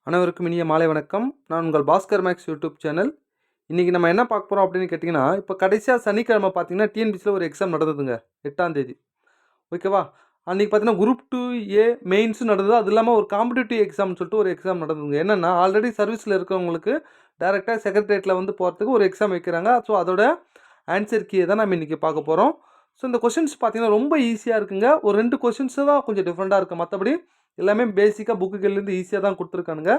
அனைவருக்கும் இனிய மாலை வணக்கம். நான் உங்கள் பாஸ்கர் மேக்ஸ் யூடியூப் சேனல். இன்றைக்கி நம்ம என்ன பார்க்க போகிறோம் அப்படின்னு கேட்டிங்கன்னா, இப்போ கடைசியாக சனிக்கிழமை பார்த்தீங்கன்னா டிஎன்பிசியில் ஒரு எக்ஸாம் நடந்ததுங்க. 8ஆம் தேதி. ஓகேவா? அன்றைக்கி பார்த்தீங்கன்னா குரூப் 2A மெயின்ஸும் நடந்தது. அது இல்லாமல் ஒரு காம்படிட்டிவ் எக்ஸாம்னு சொல்லிட்டு ஒரு எக்ஸாம் நடந்ததுங்க. என்னென்னா ஆல்ரெடி சர்வீஸில் இருக்கிறவங்களுக்கு டேரெக்டாக செக்ரட்டரியேட்டில் வந்து போகிறதுக்கு ஒரு எக்ஸாம் வைக்கிறாங்க. ஸோ அதோட ஆன்சர் கீயை தான் நம்ம இன்றைக்கி பார்க்க போகிறோம். ஸோ இந்த கொஷின்ஸ் பார்த்தீங்கன்னா ரொம்ப ஈஸியாக இருக்குங்க. ஒரு 2 கொஷின்ஸு தான் கொஞ்சம் டிஃப்ரெண்ட்டாக இருக்குது. மற்றபடி எல்லாமே பேசிக்காக புக்குகள்லேருந்து ஈஸியாக தான் கொடுத்துருக்கானுங்க.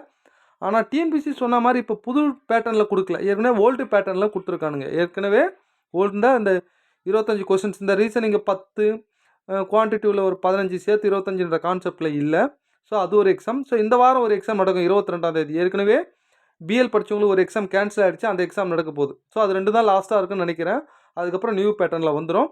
ஆனால் டிஎன்பிசி சொன்ன மாதிரி இப்போ புது பேட்டர்னில் கொடுக்கல. ஏற்கனவே ஓல்டு பேட்டர்னில் கொடுத்துருக்கானுங்க. ஏற்கனவே ஓல்டுனா இந்த 25 கொஷின்ஸ், இந்த ரீசனிங் 10, குவான்டிட்டிவில் ஒரு 15 சேர்த்து 25ன்ற கான்செப்டில் இல்லை. ஸோ அது ஒரு எக்ஸாம். ஸோ இந்த வாரம் ஒரு எக்ஸாம் நடக்கும் 22ஆம் தேதி. ஏற்கனவே பிஎல் படித்தவங்களுக்கு ஒரு எக்ஸாம் கேன்சல் ஆகிடுச்சு. அந்த எக்ஸாம் நடக்க போகுது. ஸோ அது 2 தான் லாஸ்ட்டாக இருக்குன்னு நினைக்கிறேன். அதுக்கப்புறம் நியூ பேட்டர்னில் வந்துடும்.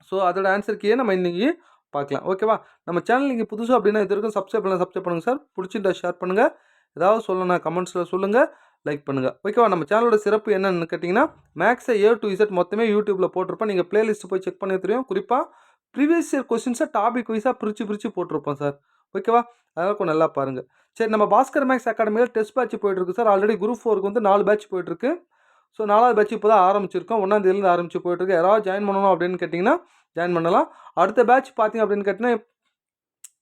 ஸோ அதோட ஆன்சர் கீயை நம்ம இன்றைக்கி பார்க்கலாம். ஓகேவா? நம்ம சேனல் நீங்கள் புதுசாக அப்படின்னா இது வரைக்கும் சப்ஸ்கிரைப் பண்ணுங்கள் சார். பிடிச்சிருந்தா ஷேர் பண்ணுங்கள். ஏதாவது சொல்லணும் கமெண்ட்ஸில் சொல்லுங்கள், லைக் பண்ணுங்கள். ஓகேவா? நம்ம சேனலோட சிறப்பு என்னென்னு கேட்டிங்கன்னா, மேக்ஸை A to Z மொத்தமே யூடியூப்பில் போட்டிருப்பேன். நீங்கள் பிளேலிஸ்ட்டு போய் செக் பண்ணி தெரியும். குறிப்பாக ப்ரீவியஸ் இயர் கொஸ்டின்ஸை டாபிக் வைஸாக பிரித்து போட்டிருப்போம் சார். ஓகேவா? அதனால் கொஞ்சம் நல்லா பாருங்கள். சரி, நம்ம பாஸ்கர் மேக்ஸ் அகாடமியில் டெஸ்ட் பேட்ச் போயிட்டுருக்கு சார். ஆல்ரெடி குரூப் 4க்கு வந்து 4 பேட்ச் போயிட்டுருக்கு. ஸோ 4வது பேட்ச் இப்போ தான் ஆரம்பிச்சிருக்கோம். 1ஆம் தேதியிலேருந்து ஆரம்பிச்சு போயிட்டுருக்கு. யாராவது ஜாயின் பண்ணணும் அப்படின்னு கேட்டிங்கன்னா ஜாயின் பண்ணலாம். அடுத்த பேட்ச் பார்த்தீங்க அப்படின்னு கேட்டிங்கன்னா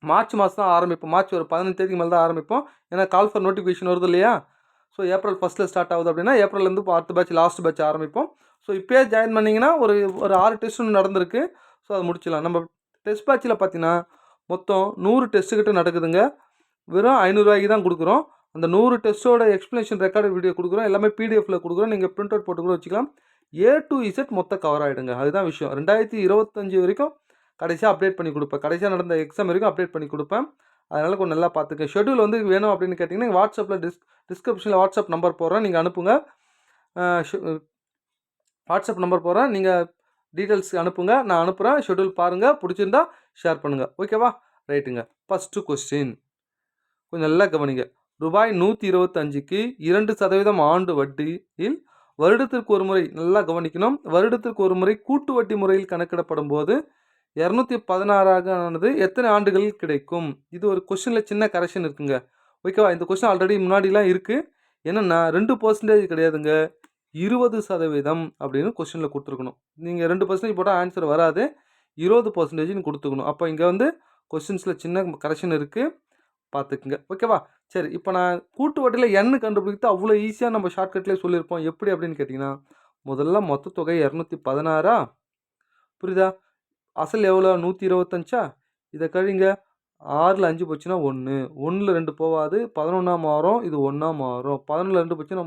மார்ச் மாதம் தான் ஆரம்பிப்போம். மார்ச் ஒரு 15 தேதிக்கு மேலே தான் ஆரம்பிப்போம். ஏன்னா கால் ஃபார் நோட்டிஃபிகேஷன் வருது இல்லையா? ஸோ ஏப்ரல் 1 ஸ்டார்ட் ஆகுது அப்படின்னா ஏப்ரல்லேருந்து அடுத்த பேட்ச் லாஸ்ட் பேட்ச் ஆரம்பிப்போம். ஸோ இப்போயே ஜாயின் பண்ணிங்கன்னா ஒரு 6 டெஸ்ட் ஒன்று நடந்திருக்கு. ஸோ அதை முடிச்சிடலாம். நம்ம டெஸ்ட் பேட்சில் பார்த்தீங்கன்னா மொத்தம் 100 டெஸ்ட்டுக்கிட்ட நடக்குதுங்க. வெறும் ₹500 தான் கொடுக்குறோம். அந்த 100 டெஸ்ட்டோட எக்ஸ்ப்ளனேஷன் ரெக்கார்டு வீடியோ கொடுக்குறோம். எல்லாமே பிடிஎஃப்ல கொடுக்குறோம். நீங்கள் பிரிண்ட் அவுட் போட்டு கூட வச்சுக்கலாம். A to Z மொத்தம் கவர் ஆகிடுங்க. அதுதான் விஷயம். 2025 வரைக்கும் கடைசியாக அப்டேட் பண்ணி கொடுப்பேன். கடைசியாக நடந்த எக்ஸாம் வரைக்கும் அப்டேட் பண்ணி கொடுப்பேன். அதனால் கொஞ்சம் நல்லா பார்த்துக்க. ஷெட்யூல் வந்து வேணும் அப்படின்னு கேட்டிங்கன்னா வாட்ஸ்அப்பில் டிஸ்கிரிப்ஷனில் வாட்ஸ்அப் நம்பர் போடுறேன். நீங்கள் அனுப்புங்க. வாட்ஸ்அப் நம்பர் போடுறேன். நீங்கள் டீட்டெயில்ஸ் அனுப்புங்க. நான் அனுப்புகிறேன். ஷெட்யூல் பாருங்கள். பிடிச்சிருந்தா ஷேர் பண்ணுங்கள். ஓகேவா? ரைட்டுங்க. ஃபஸ்ட்டு கொஸ்டின் கொஞ்சம் நல்லா கவனிங்க. ரூபாய் 125க்கு 2% ஆண்டு வட்டியில் வருடத்திற்கு ஒரு முறை, நல்லா கவனிக்கணும், வருடத்திற்கு ஒரு முறை கூட்டு வட்டி முறையில் கணக்கிடப்படும் போது 216 எத்தனை ஆண்டுகளில் கிடைக்கும்? இது ஒரு கொஸ்டினில் சின்ன கரெக்ஷன் இருக்குங்க. ஓகேவா? இந்த கொஸ்டின் ஆல்ரெடி முன்னாடிலாம் இருக்குது. என்னென்னா 2% கிடையாதுங்க, 20% அப்படின்னு கொஸ்டினில் கொடுத்துருக்கணும். நீங்கள் 2% போட்டால் ஆன்சர் வராது. 20%ன்னு கொடுத்துக்கணும். அப்போ இங்கே வந்து கொஸ்டின்ஸில் சின்ன கரெக்ஷன் இருக்குது, பார்த்துக்குங்க. ஓகேவா? சரி, இப்போ நான் கூட்டு வட்டியில் எண்ணு கண்டுபிடித்து அவ்வளோ ஈஸியாக நம்ம ஷார்ட்கட்லேயே சொல்லியிருப்போம். எப்படி அப்படின்னு கேட்டிங்கன்னா, முதல்ல மொத்த தொகை 216. புரியுதா? அசல் எவ்வளோ? 125. இதை கழிங்க. 6ல் 5 போச்சுன்னா 1, 1ல் 2 போகாது, 11ஆக மாறும், இது 1ஆக மாறும், 11ல் 2 போச்சுன்னா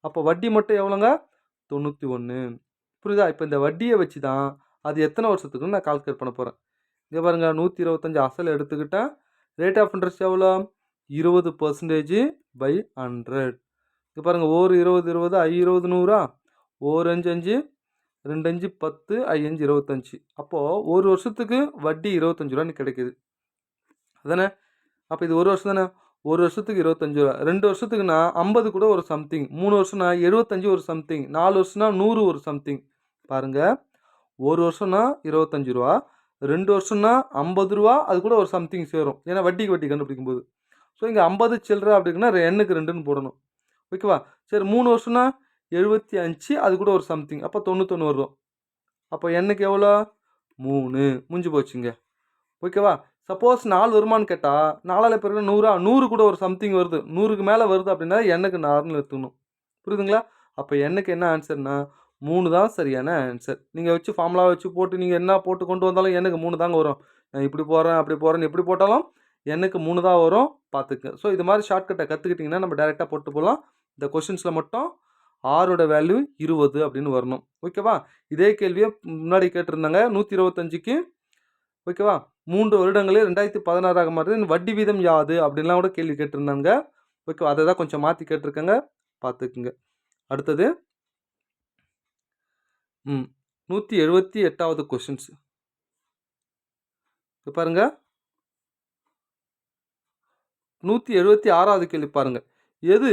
அப்போ வட்டி மட்டும் எவ்வளோங்க? 91. புரியுதா? இப்போ இந்த வட்டியை வச்சு தான் அது எத்தனை வருஷத்துக்குன்னு நான் கால்குலேட் பண்ண போகிறேன். இங்கே பாருங்கள், 125 அசல் எடுத்துக்கிட்டேன். ரேட் ஆஃப் இன்ட்ரெஸ்ட் எவ்வளோ? 20% பை 100. இங்கே பாருங்கள், ஓர் 20 20, ஐ 20 100, ஓர் 5 5, 2 5 10, ஐ 5 25. அப்போது ஒரு வருஷத்துக்கு வட்டி ₹25 கிடைக்குது. அதானே? அப்போ இது ஒரு வருஷம் தானே? ஒரு வருஷத்துக்கு ₹25. 2 வருஷத்துக்குன்னா 50 கூட ஒரு சம்திங். 3 வருஷம்னா 75 ஒரு சம்திங். 4 வருஷம்னா 100 ஒரு சம்திங். பாருங்கள், ஒரு வருஷம்னா ₹25, 2 வருஷம்னா ₹50, அது கூட ஒரு சம்திங் சேரும். ஏன்னா வட்டிக்கு வட்டி கண்டுபிடிக்கும் போது. ஸோ இங்கே 50 சில்லற அப்படின்னா எண்ணுக்கு 2ன்னு போடணும். ஓகேவா? சரி, 3 வருஷம்னா 75, அது கூட ஒரு சம்திங். அப்போ 91 வரும். அப்போ எண்ணுக்கு எவ்வளோ? 3. முடிஞ்சு போச்சுங்க. ஓகேவா? சப்போஸ் 4 வருமானு கேட்டால் 4ஆல் பெருக்கினா 100, 100 கூட ஒரு சம்திங் வருது. 100க்கு மேலே வருது அப்படின்னா எண்ணுக்கு 4ன்னு எடுத்துக்கணும். புரியுதுங்களா? அப்போ எண்ணுக்கு என்ன ஆன்சர்னா 3 தான் சரியான ஆன்சர். நீங்கள் வச்சு ஃபார்முலா வச்சு போட்டு நீங்கள் என்ன போட்டு கொண்டு வந்தாலும் எண்ணுக்கு 3 தாங்க வரும். நான் இப்படி போடுறேன் அப்படி போடுறேன்னு எப்படி போட்டாலும் எண்ணுக்கு 3 தான் வரும், பார்த்துக்க. ஸோ இது மாதிரி ஷார்ட்கட்டை கற்றுக்கிட்டிங்கன்னா நம்ம டேரெக்டாக போட்டு போகலாம். இந்த கொஷின்ஸில் மட்டும் ஆரோட வேல்யூ 20 அப்படின்னு வரணும். ஓகேவா? இதே கேள்வியை முன்னாடி கேட்டிருந்தாங்க 125க்கு. ஓகேவா? 3 வருடங்களில் 2016 மாறுது, வட்டி வீதம் யாது அப்படின்லாம் கூட கேள்வி கேட்டிருந்தாங்க. ஓகே, அதை தான் கொஞ்சம் மாற்றி கேட்டிருக்கேங்க, பார்த்துக்குங்க. அடுத்தது 178வது கொஷின்ஸ் பாருங்க. 176வது கேள்வி பாருங்க. எது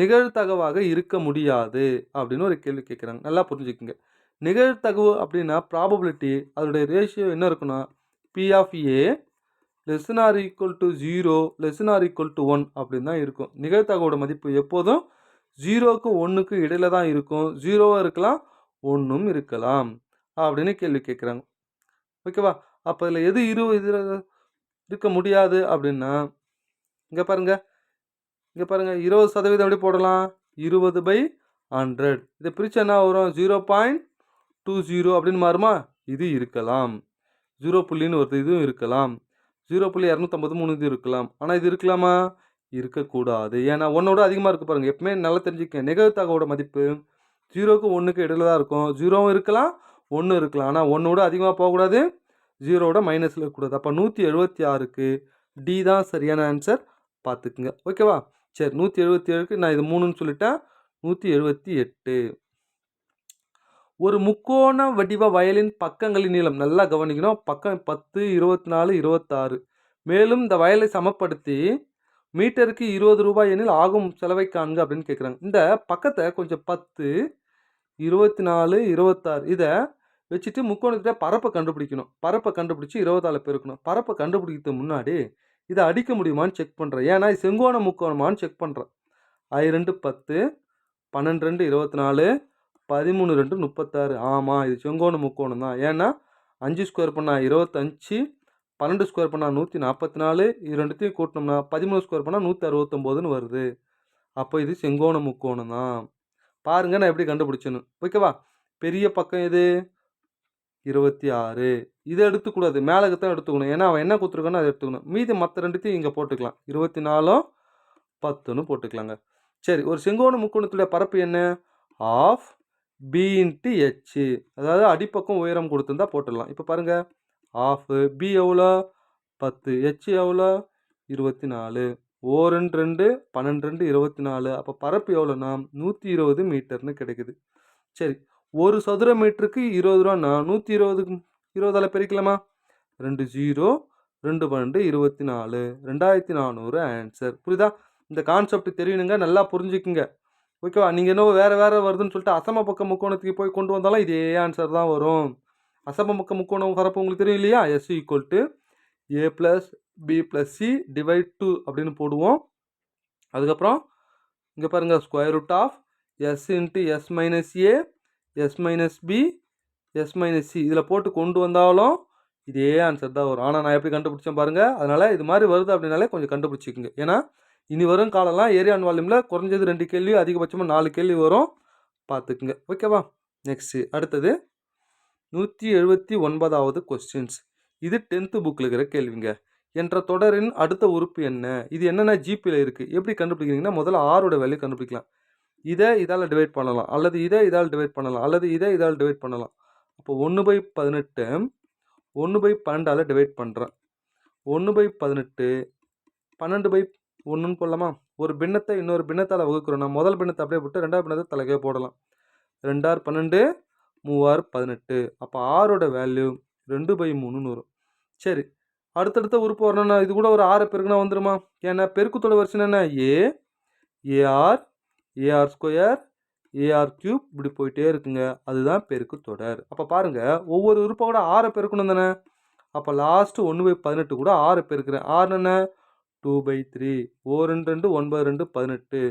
நிகழ்தகவாக இருக்க முடியாது அப்படின்னு ஒரு கேள்வி கேட்குறாங்க. நல்லா புரிஞ்சுக்குங்க. நிகழ்தகவு அப்படின்னா ப்ராபபிலிட்டி, அதோடைய ரேஷியோ என்ன இருக்குன்னா P of A less than or equal to 0 less than or equal to 1 அப்படின்னு தான் இருக்கும். நிகழ்தகவோட மதிப்பு எப்போதும் 0க்கும் 1க்கும் இடையில தான் இருக்கும். 0வாக இருக்கலாம், 1ம் இருக்கலாம் அப்படின்னு கேள்வி கேட்குறாங்க. ஓகேவா? அப்போ இதில் எது இதில் இருக்க முடியாது அப்படின்னா இங்கே பாருங்க 20% எப்படி போடலாம்? 20/100. இதை பிரித்து என்ன வரும்? 0.20 அப்படின்னு மாறுமா? இது இருக்கலாம். 0 வருது, இதுவும் இருக்கலாம். 0.253 இது இருக்கலாம். ஆனால் இது இருக்கலாமா? இருக்கக்கூடாது. ஏன்னா 1ஓட அதிகமாக இருக்குது பாருங்கள். எப்பவுமே நல்லா தெரிஞ்சுக்க, நிகழ்தகவோட மதிப்பு 0க்கும் 1க்கும் இடையில தான் இருக்கும். 0வும் இருக்கலாம், 1 இருக்கலாம். ஆனால் 1ஓட அதிகமாக போகக்கூடாது, 0ஓட மைனஸில் இருக்கக்கூடாது. அப்போ 176க்கு டி தான் சரியான ஆன்சர். பார்த்துக்குங்க. ஓகேவா? சரி, 177க்கு நான் இது 3ன்னு சொல்லிட்டேன். 178. ஒரு முக்கோண வடிவ வயலின் பக்கங்களின் நீளம் நல்லா கவனிக்கணும். பக்கம் 10, 24, 26. மேலும் இந்த வயலை சமப்படுத்தி மீட்டருக்கு 20 ரூபாய் எனில் ஆகும் செலவை காண்க அப்படின்னு கேட்குறாங்க. இந்த பக்கத்தை கொஞ்சம் 10, 24, 26 இதை வச்சுட்டு முக்கோணத்திட்ட பரப்பை கண்டுபிடிக்கணும். பரப்பை கண்டுபிடிச்சி 20ஆல் பெருக்கணும். பரப்பை கண்டுபிடிக்கிறதுக்கு முன்னாடி இதை அடிக்க முடியுமான்னு செக் பண்ணுறேன். ஏன்னா இது செங்கோண முக்கோணமான்னு செக் பண்ணுறேன். 2 10, 12 2 24, 13 2 36. ஆமாம், இது செங்கோண முக்கோணம் தான். ஏன்னா 5 ஸ்கொயர் பண்ணால் 25, 12 ஸ்கொயர் பண்ணால் 144, இது ரெண்டுத்தையும் கூட்டினோம்னா 13 ஸ்கொயர் பண்ணால் 169ன்னு வருது. அப்போ இது செங்கோண முக்கோணம் தான். பாருங்கள் நான் எப்படி கண்டுபிடிச்சேன்னு. ஓகேவா? பெரிய பக்கம் எது? 26. இதை எடுத்துக்கூடாது, மேலே தான் எடுத்துக்கணும். ஏன்னா அவன் என்ன கொடுத்துருக்கானோ அதை எடுத்துக்கணும். மீதி மற்ற ரெண்டுத்தையும் இங்கே போட்டுக்கலாம். 24 10ன்னு போட்டுக்கலாங்க. சரி, ஒரு செங்கோண முக்கோணத்துடைய பரப்பு என்ன? Half b into h. அதாவது அடிப்பக்கம் உயரம் கொடுத்துருந்தா போட்டுடலாம். இப்போ பாருங்கள், ஆஃப் பி எவ்வளோ? 10. ஹெச் எவ்வளோ? 24. 2 2 12 2 24. அப்போ பரப்பு எவ்வளோனா 120 மீட்டர்னு கிடைக்குது. சரி, ஒரு சதுர மீட்டருக்கு 20 ரூபான்னா 120க்கு 20ஆல் பெருக்கலாமா? 2 0 2 12 24. 2400 ஆன்சர். புரியுதா? இந்த கான்செப்ட் தெரியணுங்க, நல்லா புரிஞ்சுக்குங்க. ஓகேவா? நீங்கள் என்ன வேறு வருதுன்னு சொல்லிட்டு அசம பக்க முக்கோணத்துக்கு போய் கொண்டு வந்தாலும் இதே ஆன்சர் தான் வரும். அசம பக்க முக்கோணம் பரப்பு உங்களுக்கு தெரியும் இல்லையா? S equal to a + b + c divide 2 அப்படின்னு போடுவோம். அதுக்கப்புறம் இங்கே பாருங்கள், square root of s into s minus a s minus b s minus c இதில் போட்டு கொண்டு வந்தாலும் இதே ஆன்சர் தான் வரும். ஆனால் நான் எப்படி கண்டுபிடிச்சேன் பாருங்கள். அதனால் இது மாதிரி வருது அப்படின்னாலே கொஞ்சம் கண்டுபிடிச்சிக்கோங்க. ஏன்னா இனி வரும் காலம்லாம் ஏரியா அண்ட் வால்யூமில் குறைஞ்சது 2 கேள்வி, அதிகபட்சமாக 4 கேள்வி வரும். பார்த்துக்குங்க. ஓகேவா? நெக்ஸ்ட்டு அடுத்தது 179வது கொஸ்டின்ஸ். இது 10th புக்கில் இருக்கிற கேள்விங்க. என்ற தொடரின் அடுத்த உறுப்பு என்ன? இது என்னென்ன ஜிபியில் இருக்குது. எப்படி கண்டுபிடிக்கிறீங்கன்னா முதல்ல ஆரோட வேல்யூ கண்டுபிடிக்கலாம். இதை இதால் டிவைட் பண்ணலாம், அல்லது இதை இதால் டிவைட் பண்ணலாம், அல்லது இதை இதால் டிவைட் பண்ணலாம். அப்போ 1/18 1/12ஆல் டிவைட் பண்ணுறேன். 1/18 12/1ன்னு போடலாமா? ஒரு பின்னத்தை இன்னொரு பின்னத்தால் வகுக்கிறோம். நான் முதல் பின்னத்தை அப்படியே விட்டு 2வது பின்னத்தை தலைக்கே போடலாம். 2 6 12 3 6 18. அப்போ ஆரோட வேல்யூ 2/3ன்னு வரும். சரி, அடுத்தடுத்த உறுப்பு வரணும்னா இது கூட ஒரு 6 பெருக்குனா வந்துருமா? ஏன்னா பெருக்குத்தோட வருஷன் என்ன? A r a r square a r cube இப்படி போயிட்டே இருக்குங்க. அதுதான் பெருக்கு தொடர். அப்போ பாருங்கள், ஒவ்வொரு உறுப்பை கூட 6 பெருக்கணும் தானே. அப்போ லாஸ்ட்டு 1/18 கூட 6 பெருக்கிறேன். 6 என்ன? 2/3. 2 2 9 2 18.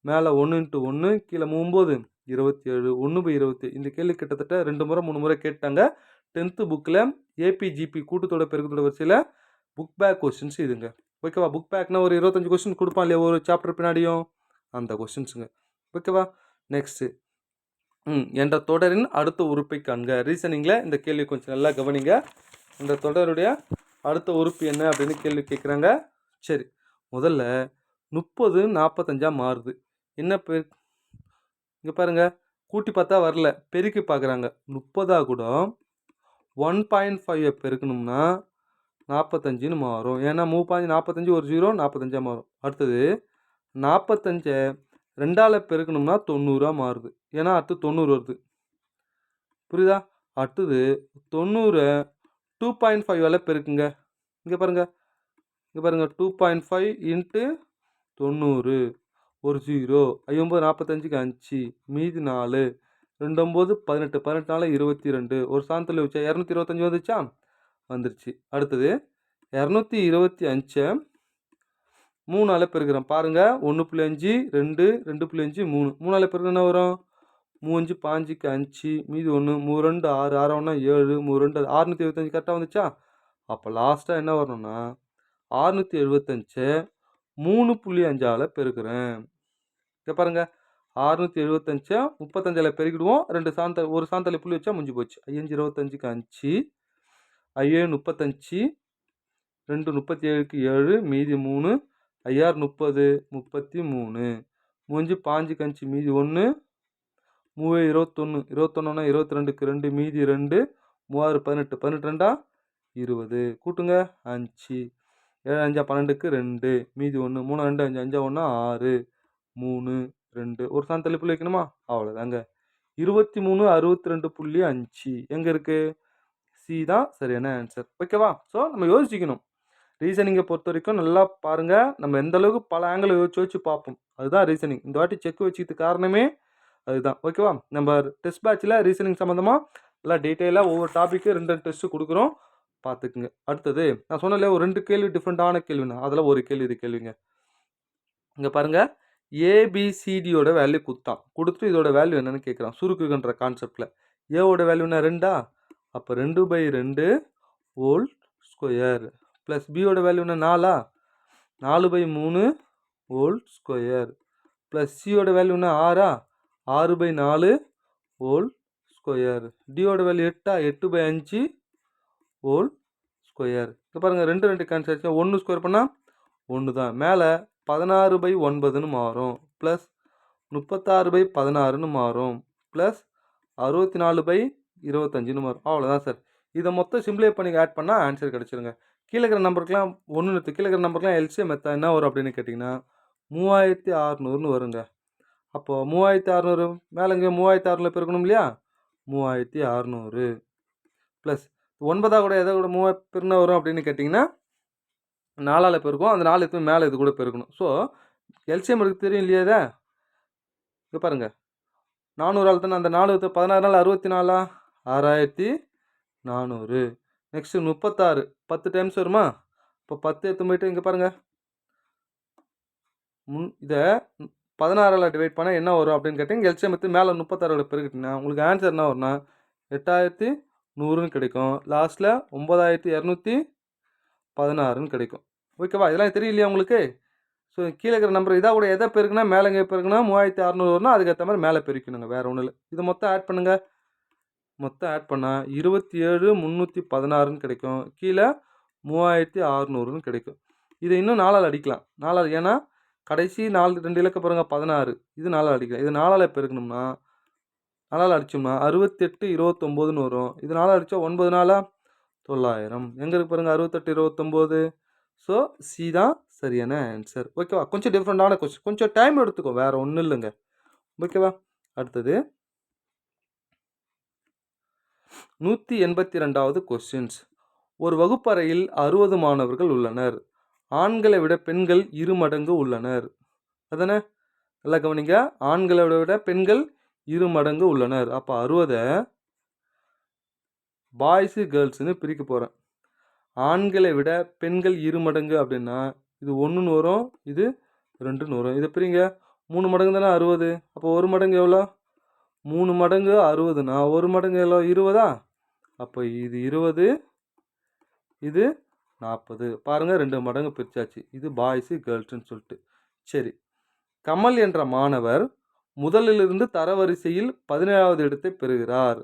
மேலே 1 × 1 கீழே 9 27. 1/20. இந்த கேள்வி கிட்டத்தட்ட 2 முறை 3 முறை கேட்டாங்க 10th புக்கில் ஏபிஜிபி கூட்டுத்தொடர் பெருக்குத்தொடர் வரிசையில் புக் பேக் கொஸ்டின்ஸ் இதுங்க. ஓகேவா? புக் பேக்னா ஒரு 25 கொஸ்டின் கொடுப்பான் இல்லையா ஒரு சாப்டர் பின்னாடியும், அந்த கொஸ்டின்ஸுங்க. ஓகேவா? நெக்ஸ்ட்டு என்ற தொடரின் அடுத்த உறுப்பை காண்க. ரீசனிங்கில் இந்த கேள்வி கொஞ்சம் நல்லா கவனிங்க. இந்த தொடருடைய அடுத்த உறுப்பு என்ன அப்படின்னு கேள்வி கேட்குறாங்க. சரி, முதல்ல 30 45 மாறுது. என்ன இங்கே பாருங்கள், கூட்டி பார்த்தா வரல, பெருக்கி பார்க்குறாங்க. 30 கூட 1.5 பெருக்கணும்னா 45ன்னு மாறும். ஏன்னா 45 ஒரு 0 45 மாறும். அடுத்தது 45 2ஆல் பெருக்கணும்னா 90 மாறுது. ஏன்னா அடுத்து 90 வருது. புரியுதா? அடுத்தது 90 2.5ஆல் பெருக்குங்க. இங்கே பாருங்கள் 2.5 × 90 ஒரு 0 50 45க்கு 5 மீதி 4 2 9 18 18 4 22 ஒரு சாந்தத்தில் வச்சா 225 வந்துச்சா? வந்துருச்சு. அடுத்தது 225 3ஆல் பெருக்கிறேன் பாருங்கள். 1.5 2 2.5 3 3ஆல் பெருக்க என்ன வரும்? 3 5 5 5 மீதி 1 3 2 6 6 1 7 3 2 625 கரெக்டாக வந்துச்சா? அப்போ லாஸ்ட்டாக என்ன வரணும்னா 675 3.5ஆல் பெருக்கிறேன். இங்கே பாருங்கள் 675 35ஆல் பெருக்கிடுவோம். ஒரு சாந்தலை புள்ளி வச்சா முடிஞ்சு போச்சு. 5 25க்கு 5 5 35 2 37க்கு 7 மீதி 3 5 30 33 3 5 5 மீதி 1 3 21 21 22க்கு 2 மீதி 2 3 18 18 20 கூட்டுங்க 5 7 5 12க்கு 2 மீதி 1 3 2 5 5 1 6 3 2 ஒரு சான் தள்ளிப்புள்ளி வைக்கணுமா? அவ்வளோதாங்க. 23 62.5 எங்கே இருக்குது? சி தான் சரியான ஆன்சர். ஓகேவா? ஸோ நம்ம யோசிக்கணும். ரீசனிங்கை பொறுத்த வரைக்கும் நல்லா பாருங்கள். நம்ம எந்த அளவுக்கு பல ஆங்கிள் யோசிச்சு பார்ப்போம். அதுதான் ரீசனிங். இந்த வாட்டி செக் வச்சுக்கிறதுக்கு காரணமே அதுதான். ஓகேவா? நம்ம டெஸ்ட் பேட்சில் ரீசனிங் சம்மந்தமாக நல்லா டீட்டெயிலாக ஒவ்வொரு டாப்பிக்கு 2 டெஸ்ட்டு கொடுக்குறோம். பார்த்துக்குங்க. அடுத்தது நான் சொன்னல ஒரு 2 கேள்வி டிஃப்ரெண்ட்டான கேள்விண்ணா. அதில் ஒரு கேள்வி இது கேள்விங்க. இங்கே பாருங்கள். ஏபிசிடியோட வேல்யூ கொடுத்துட்டு இதோட வேல்யூ என்னன்னு கேட்குறான். சுருக்குன்ற கான்செப்டில் ஏவோட வேல்யூனா 2 அப்போ 2/2 ஹோல் ஸ்கொயர் ப்ளஸ் பியோட வேல்யூனா 4/3 ஹோல் ஸ்கொயர் ப்ளஸ் சியோட வேல்யூனா 6/4 ஹோல் ஸ்கொயர் டியோட வேல்யூ 8/5 ஹோல் ஸ்கொயர். இப்போ பாருங்கள் 2 கேன்சல் 1 ஸ்கொயர் பண்ணால் 1 தான். மேலே 16/9ன்னு மாறும் ப்ளஸ் 36/16ன்னு மாறும் ப்ளஸ் 64/25ன்னு மாறும். அவ்வளோதான் சார். இதை மொத்தம் சிம்பிளை பண்ணி ஆட் பண்ணால் ஆன்சர் கிடச்சிருங்க. கீழே இருக்கிற நம்பருக்குலாம் ஒன்று கீழே இருக்கிற நம்பருக்குலாம் எல்சிஎம் மெத்தா என்ன வரும் அப்படின்னு கேட்டிங்கன்னா 3600ன்னு வருங்க. அப்போது 3600 மேலேங்க 3600 பெருக்கணும் இல்லையா? 3600 ப்ளஸ் 9 கூட எதை கூட 3 பெருனா வரும் அப்படின்னு கேட்டிங்கன்னா 4ஆல் பெருக்கும். அந்த 4 எடுத்து மேலே இது கூட பெருக்கணும். ஸோ எல்சிஎம் எனக்கு தெரியும் இல்லையா? இதை இங்கே பாருங்கள் 400 தானே. அந்த 4 16 நாள் 64 6400. நெக்ஸ்ட்டு 36 10 டைம்ஸ் வருமா? இப்போ 10 எடுத்து போயிட்டு இங்கே பாருங்கள் இதை 16ஆல் டிவைட் பண்ணால் என்ன வரும் அப்படின்னு கேட்டிங்க. எல்சிஎம் எடுத்து மேலே 36 பெருக்கிட்டிங்கன்னா உங்களுக்கு ஆன்சர் என்ன வரும்னா 8100ன்னு கிடைக்கும். லாஸ்ட்டில் 9216ன்னு கிடைக்கும். ஓகேவா? இதெல்லாம் தெரியலையா உங்களுக்கு? ஸோ கீழே இருக்கிற நம்பர் இதாக கூட எதை பெருக்குனா மேலே எங்கே பெருக்குனா 3600 வரும்னா அதுக்கேற்ற மாதிரி மேலே பெருக்கணுங்க. வேறு ஒன்றும் இல்லை. இது மொத்தம் ஆட் பண்ணுங்கள். மொத்தம் ஆட் பண்ணால் 27316ன்னு கிடைக்கும். கீழே 3600ன்னு கிடைக்கும். இதை இன்னும் 4ஆல் அடிக்கலாம். 4ஆல் ஏன்னா கடைசி 2 இலக்க பாருங்கள் 16. இது 4ஆல் அடிக்கலாம். இது 4ஆல் பெருக்கணும்னா 4ஆல் அடித்தோம்னா 68 29ன்னு வரும். இது 4ஆல் அடித்தா 9 4 900. எங்கே இருக்கு பாருங்கள் 68 29. ஸோ சி தான் சரியான ஆன்சர். ஓகேவா? கொஞ்சம் டிஃப்ரெண்டான கொஸ்டின். கொஞ்சம் டைம் எடுத்துக்கும். வேறு ஒன்றும் இல்லைங்க. ஓகேவா? அடுத்தது 182வது கொஸ்டின்ஸ். ஒரு வகுப்பறையில் 60 மாணவர்கள் உள்ளனர். ஆண்களை விட பெண்கள் 2 மடங்கு உள்ளனர். அதானே? நல்லா கவனிங்க. ஆண்களை விட பெண்கள் 2 மடங்கு உள்ளனர். அப்போ 60 பாய்ஸு கேர்ள்ஸுன்னு பிரிக்க போகிறேன். ஆண்களை விட பெண்கள் 2 மடங்கு அப்படின்னா இது 1ன்னு வரும், இது 2ன்னு வரும். இதை பிரிங்க. 3 மடங்கு தானே 60. அப்போ 1 மடங்கு எவ்வளோ? 3 மடங்கு 60னா 1 மடங்கு எவ்வளோ? 20. அப்போ இது 20, இது 40. பாருங்கள் 2 மடங்கு பிரிச்சாச்சு. இது பாய்ஸு கேர்ள்ஸுன்னு சொல்லிட்டு. சரி, கமல் என்ற மாணவர் முதலிலிருந்து தரவரிசையில் 17வது இடத்தை பெறுகிறார்.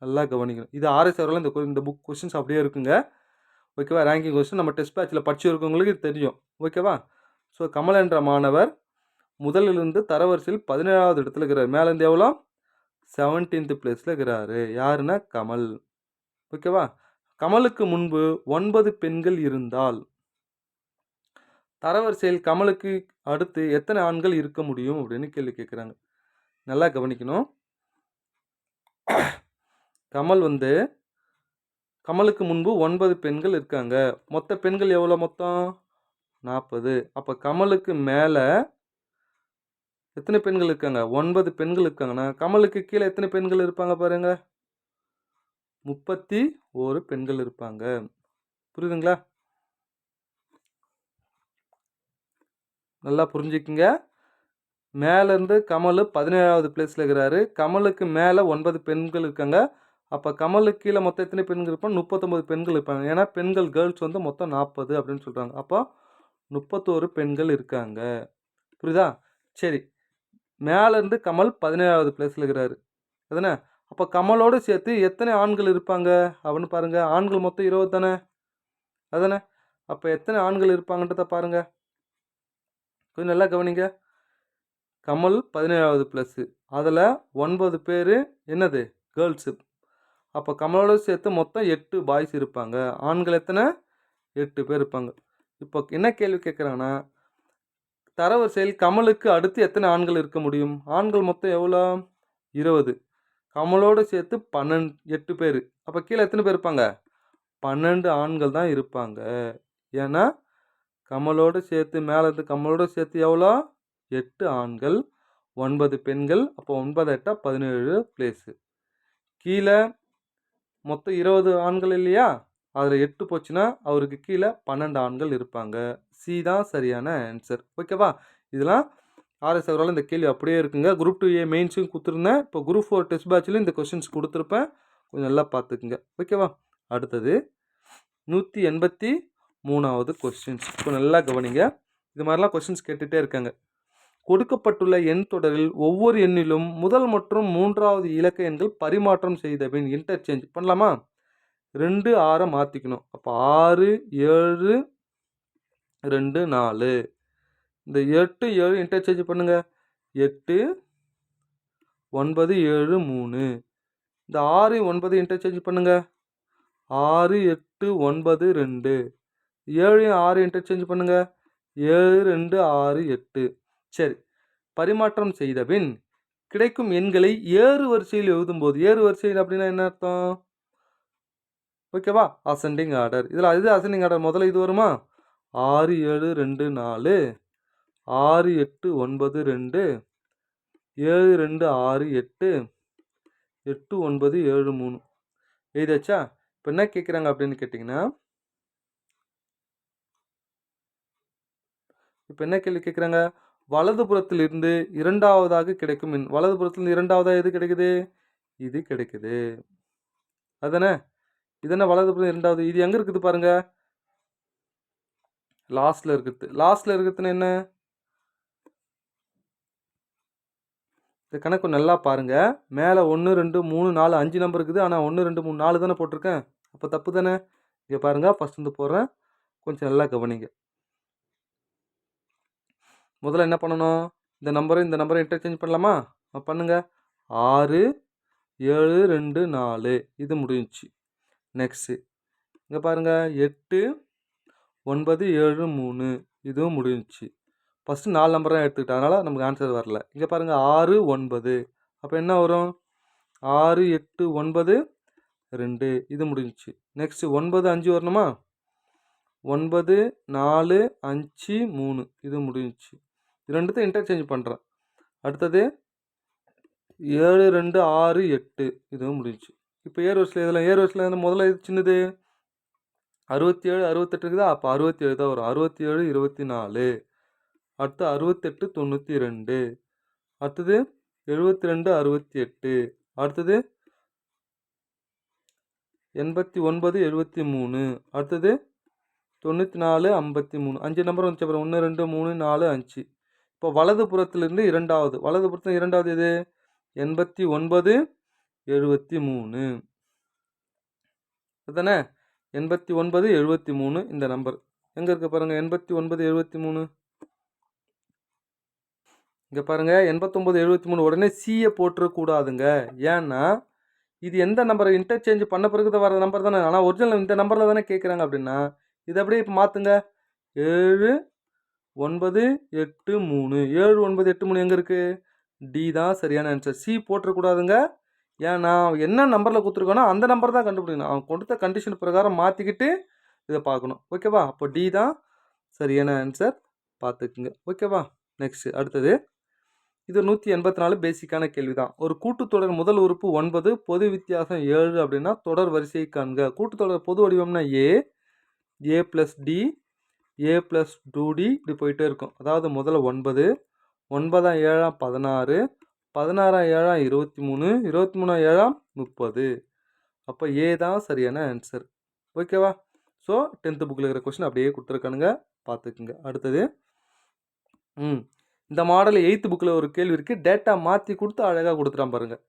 நல்லா கவனிக்கணும். இது ஆர்எஸ்ஆரில் இந்த புக் கொஸ்டின்ஸ் அப்படியே இருக்குங்க. ஓகேவா? ரேங்கிங் கொஸ்டின் நம்ம டெஸ்ட் பேட்சில் படிச்சு இருக்கவங்களுக்கு இது தெரியும். ஓகேவா? ஸோ கமல் என்ற மாணவர் முதலிலிருந்து தரவரிசையில் 17வது இடத்துல இருக்கிறார். மேலேருந்து எவ்வளோ? 17th பிளேஸில் இருக்கிறாரு. யாருன்னா கமல். ஓகேவா? கமலுக்கு முன்பு 9 பெண்கள் இருந்தால் தரவரிசையில் கமலுக்கு அடுத்து எத்தனை ஆண்கள் இருக்க முடியும் அப்படின்னு கேள்வி கேட்குறாங்க. நல்லா கவனிக்கணும். கமலுக்கு முன்பு 9 பெண்கள் இருக்காங்க. மொத்த பெண்கள் எவ்வளோ? மொத்தம் 40. அப்போ கமலுக்கு மேலே எத்தனை பெண்கள் இருக்காங்க? 9 பெண்கள் இருக்காங்கன்னா கமலுக்கு கீழே எத்தனை பெண்கள் இருப்பாங்க பாருங்க? 31 பெண்கள் இருப்பாங்க. புரியுதுங்களா? நல்லா புரிஞ்சுக்குங்க. மேலேருந்து கமல் 17வது பிளேஸில் இருக்கிறாரு. கமலுக்கு மேலே 9 பெண்கள் இருக்காங்க. அப்போ கமலுக்கு கீழே மொத்தம் எத்தனை பெண்கள் இருப்பாங்க? 39 பெண்கள் இருப்பாங்க. ஏன்னா பெண்கள் கேர்ள்ஸ் வந்து மொத்தம் 40 அப்படின்னு சொல்கிறாங்க. அப்போ 31 பெண்கள் இருக்காங்க. புரியுதா? சரி, மேலேருந்து கமல் 17வது பிளேஸில் இருக்கிறாரு அதானே? அப்போ கமலோடு சேர்த்து எத்தனை ஆண்கள் இருப்பாங்க அப்படின்னு பாருங்கள். ஆண்கள் மொத்தம் 20 தானே அதானே? அப்போ எத்தனை ஆண்கள் இருப்பாங்கன்றத பாருங்கள். கொஞ்சம் நல்லா கவனிங்க. கமல் 17வது ப்ளஸ்ஸு, அதில் 9 பேர் என்னது கேர்ள்ஸு. அப்போ கமலோட சேர்த்து மொத்தம் 8 பாய்ஸ் இருப்பாங்க. ஆண்கள் எத்தனை? 8 பேர் இருப்பாங்க. இப்போ என்ன கேள்வி கேட்குறாங்கன்னா, தரவரிசையில் கமலுக்கு அடுத்து எத்தனை ஆண்கள் இருக்க முடியும்? ஆண்கள் மொத்தம் எவ்வளோ? 20. கமலோடு சேர்த்து 8 பேர். அப்போ கீழே எத்தனை பேர் இருப்பாங்க? 12 ஆண்கள் தான் இருப்பாங்க. ஏன்னா கமலோடு சேர்த்து மேலேருந்து கமலோடு சேர்த்து எவ்வளோ? 8 ஆண்கள், 9 பெண்கள். அப்போ 9 8 17 பிளேஸு. கீழே மொத்தம் 20 ஆண்கள் இல்லையா? அதில் 8 போச்சுன்னா அவருக்கு கீழே 12 ஆண்கள் இருப்பாங்க. சி தான் சரியான ஆன்சர். ஓகேவா? இதெல்லாம் ஆர்எஸ் அவரால் இந்த கேள்வி அப்படியே இருக்குங்க. குரூப் 2A மெயின்ஸும் கொடுத்துருந்தேன். இப்போ குரூப் 4 டெஸ்ட் பேட்ச்லையும் இந்த கொஸ்டின்ஸ் கொடுத்துருப்பேன். கொஞ்சம் நல்லா பார்த்துக்குங்க. ஓகேவா? அடுத்தது 183வது கொஸ்டின்ஸ். இப்போ நல்லா கவனிங்க. இது மாதிரிலாம் கொஸ்டின்ஸ் கேட்டுகிட்டே இருக்காங்க. கொடுக்கப்பட்டுள்ள எண் தொடரில் ஒவ்வொரு எண்ணிலும் முதல் மற்றும் 3வது இலக்க எண்கள் பரிமாற்றம் செய்த பின் இன்டர்சேஞ்ச் பண்ணலாமா? 2 6 மாற்றிக்கணும். அப்போ 6 7 2 4. இந்த 8 7 இன்டர்சேஞ்ச் பண்ணுங்க. 8 9 7 3. இந்த 6 9 இன்டர்சேஞ்ச் பண்ணுங்க. 6 8 9 2. 7 6 இன்டர்சேஞ்ச் பண்ணுங்க. 7 2 6 8. சரி, பரிமாற்றம் செய்த பின் கிடைக்கும் எண்களை ஏறு வரிசையில் எழுதும்போது, ஏறு வரிசையில் அப்படின்னா என்ன அர்த்தம்? ஓகேவா? Ascending order. இதில் இது அசெண்டிங் ஆர்டர். முதல்ல இது வருமா? 6 7 2 4, 6 8 9 2, 7 2 6 8, 8 9 7 3. எழுதியாச்சா? இப்போ என்ன கேட்குறாங்க அப்படின்னு கேட்டிங்கன்னா, இப்போ என்ன கேள்வி கேட்குறாங்க? வலதுபுறத்தில் இருந்து இரண்டாவதாக கிடைக்கும் எண். வலதுபுறத்தில் இரண்டாவதாக எது கிடைக்குது? இது கிடைக்குது அதானே? இதென்ன வலதுபுறம் இரண்டாவது? இது எங்கே இருக்குது பாருங்க. லாஸ்ட்ல இருக்குது. லாஸ்ட்ல இருக்கிறதுன்னு என்ன? இந்த கணக்கு நல்லா பாருங்க. மேலே 1 2 3 4 5 நம்பர் இருக்குது. ஆனால் 1 2 3 4 தானே போட்டிருக்கேன். அப்போ தப்பு தானே? இங்கே பாருங்க, ஃபர்ஸ்ட் வந்து போடுறேன். கொஞ்சம் நல்லா கவனிங்க. முதல்ல என்ன பண்ணணும்? இந்த நம்பரை இன்டர்சேஞ்ச் பண்ணலாமா? பண்ணுங்க. 6 7 2 4 இது முடிஞ்சிச்சு. நெக்ஸ்ட்டு இங்கே பாருங்கள், 8 9 7 3 இதுவும் முடிஞ்சிச்சு. ஃபஸ்ட்டு 4 நம்பர் தான் எடுத்துக்கிட்டேன், அதனால் நமக்கு ஆன்சர் வரல. இங்கே பாருங்கள் 6 9. அப்போ என்ன வரும்? 6 8 9 2 இது முடிஞ்சிச்சு. நெக்ஸ்ட்டு 9 5 வரணுமா? 9 4 5 3 இது முடிஞ்சிச்சு. இது ரெண்டுத்தையும் இன்டர்சேஞ்ச் பண்ணுறேன். அடுத்தது 7 2 6 8 இதுவும் முடிஞ்சிச்சு. இப்போ ஏர் வரிசையில் முதல்ல இது சின்னது 67 68 இருக்குதா? அப்போ 67 தான் வரும். 67 24. அடுத்து 68 92. அடுத்தது 72 68. அடுத்தது 89 73. அடுத்தது 94 53. 5 நம்பர் வந்துச்சு. அப்புறம் 1 2 3 4 5. இப்போ வலதுபுறத்திலிருந்து இரண்டாவது. வலதுபுறத்தில் இரண்டாவது எது? 89 73 அதுதானே? 89 73 இந்த நம்பர் எங்கே இருக்க பாருங்கள். 89 73 இங்கே பாருங்கள். 89 73 உடனே சியை போட்டுறக்கூடாதுங்க. ஏன்னா இது எந்த நம்பரை இன்டர்சேஞ்ச் பண்ண பிறகு தான் வர நம்பர் தானே. ஆனால் ஒரிஜினல் இந்த நம்பரில் தானே கேட்குறாங்க. அப்படின்னா இதை அப்படியே இப்போ மாற்றுங்க. 7 9 8 3. 7 9 8 3 எங்கே இருக்குது? டி தான் சரியான ஆன்சர். சி போட்டுறக்கூடாதுங்க. ஏன்னா என்ன நம்பரில் கொடுத்துருக்கோன்னா அந்த நம்பர் தான் கண்டுபிடிக்கணும். அவன் கொடுத்த கண்டிஷன் பிரகாரம் மாற்றிக்கிட்டு இதை பார்க்கணும். ஓகேவா? அப்போ டி தான் சரியான ஆன்சர். பார்த்துக்குங்க. ஓகேவா? நெக்ஸ்ட் அடுத்தது இது 184 பேசிக்கான கேள்வி தான். ஒரு கூட்டுத்தொடர் முதல் உறுப்பு 9, பொது வித்தியாசம் 7 அப்படின்னா தொடர் வரிசையை காண்க. கூட்டுத்தொடர் பொது வடிவம்னா ஏ + டி ஏ ப்ளஸ் 2டி இப்படி போயிட்டே இருக்கும். அதாவது முதல்ல 9, 9ஆம் 7ஆம் 16, 16ஆம் 7ஆம் 23, 23ஆம் 7ஆம் 30. அப்போ ஏ தான் சரியான ஆன்சர். ஓகேவா? ஸோ 10th புக்கில் இருக்கிற கொஸ்டின் அப்படியே கொடுத்துருக்கானுங்க, பார்த்துக்குங்க. அடுத்தது இந்த மாடல் 8th புக்கில் ஒரு கேள்வி இருக்குது. டேட்டா மாற்றி கொடுத்து அழகாக கொடுத்துட்டான் பாருங்கள்.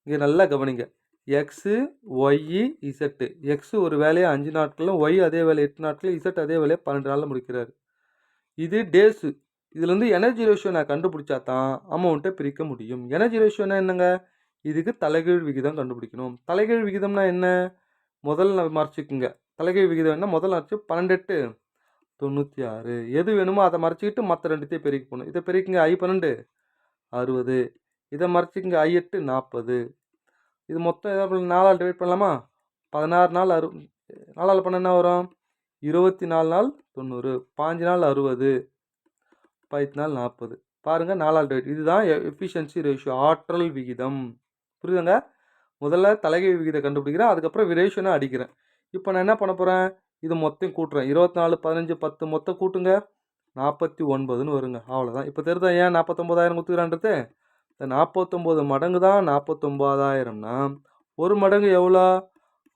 இங்கே நல்லா கவனிங்க. X ஒய்இ Z. எக்ஸு ஒரு வேலையை 5 நாட்களும், ஒய் அதே வேலை 8 நாட்களும், இசட் அதே வேலையை 12 நாளில் முடிக்கிறாரு. இது டேஸு. இதுலேருந்து எனர்ஜி ரேஷியோ நான் கண்டுபிடிச்சா தான் அமௌண்ட்டை பிரிக்க முடியும். எனர்ஜி ரேஷியோனா என்னங்க? இதுக்கு தலைகீழ் விகிதம் கண்டுபிடிக்கணும். தலைகீழ் விகிதம்னா என்ன? முதல்ல மறைச்சிக்குங்க. தலைகீழ் விகிதம் என்ன? முதல் மறைச்சி 12 96. எது வேணுமோ அதை மறைச்சிக்கிட்டு மற்ற ரெண்டுத்தையும் பெருக்கி போகணும். இதை பெருக்கிங்க. I12 60. இதை மறைச்சிக்கங்க. I8 40. இது மொத்தம் எதாவது 4ஆல் டிவைட் பண்ணலாமா? 16 நாள் 4ஆல் பண்ண என்ன வரும்? 24 நாள் 90. 5 நாள் 60. 10 நாள் 40. பாருங்கள், 4ஆல் டிவைட். இதுதான் எஃபிஷியன்சி ரேஷியோ, ஆற்றல் விகிதம். புரியுதுங்க? முதல்ல தலைகீழ் விகிதம் கண்டுபிடிக்கிறேன், அதுக்கப்புறம் ரேஷியோனை அடிக்கிறேன். இப்போ நான் என்ன பண்ண போகிறேன்? இது மொத்தம் கூட்டுறேன். 24, 15, 10 மொத்தம் கூட்டுங்க, 49ன்னு வருங்க. அவ்வளோதான். இப்போ தெரியுதா ஏன் 49,000 கொடுத்துக்கிறான்றது? இந்த 49 மடங்கு தான் 49,000னா ஒரு மடங்கு எவ்வளோ?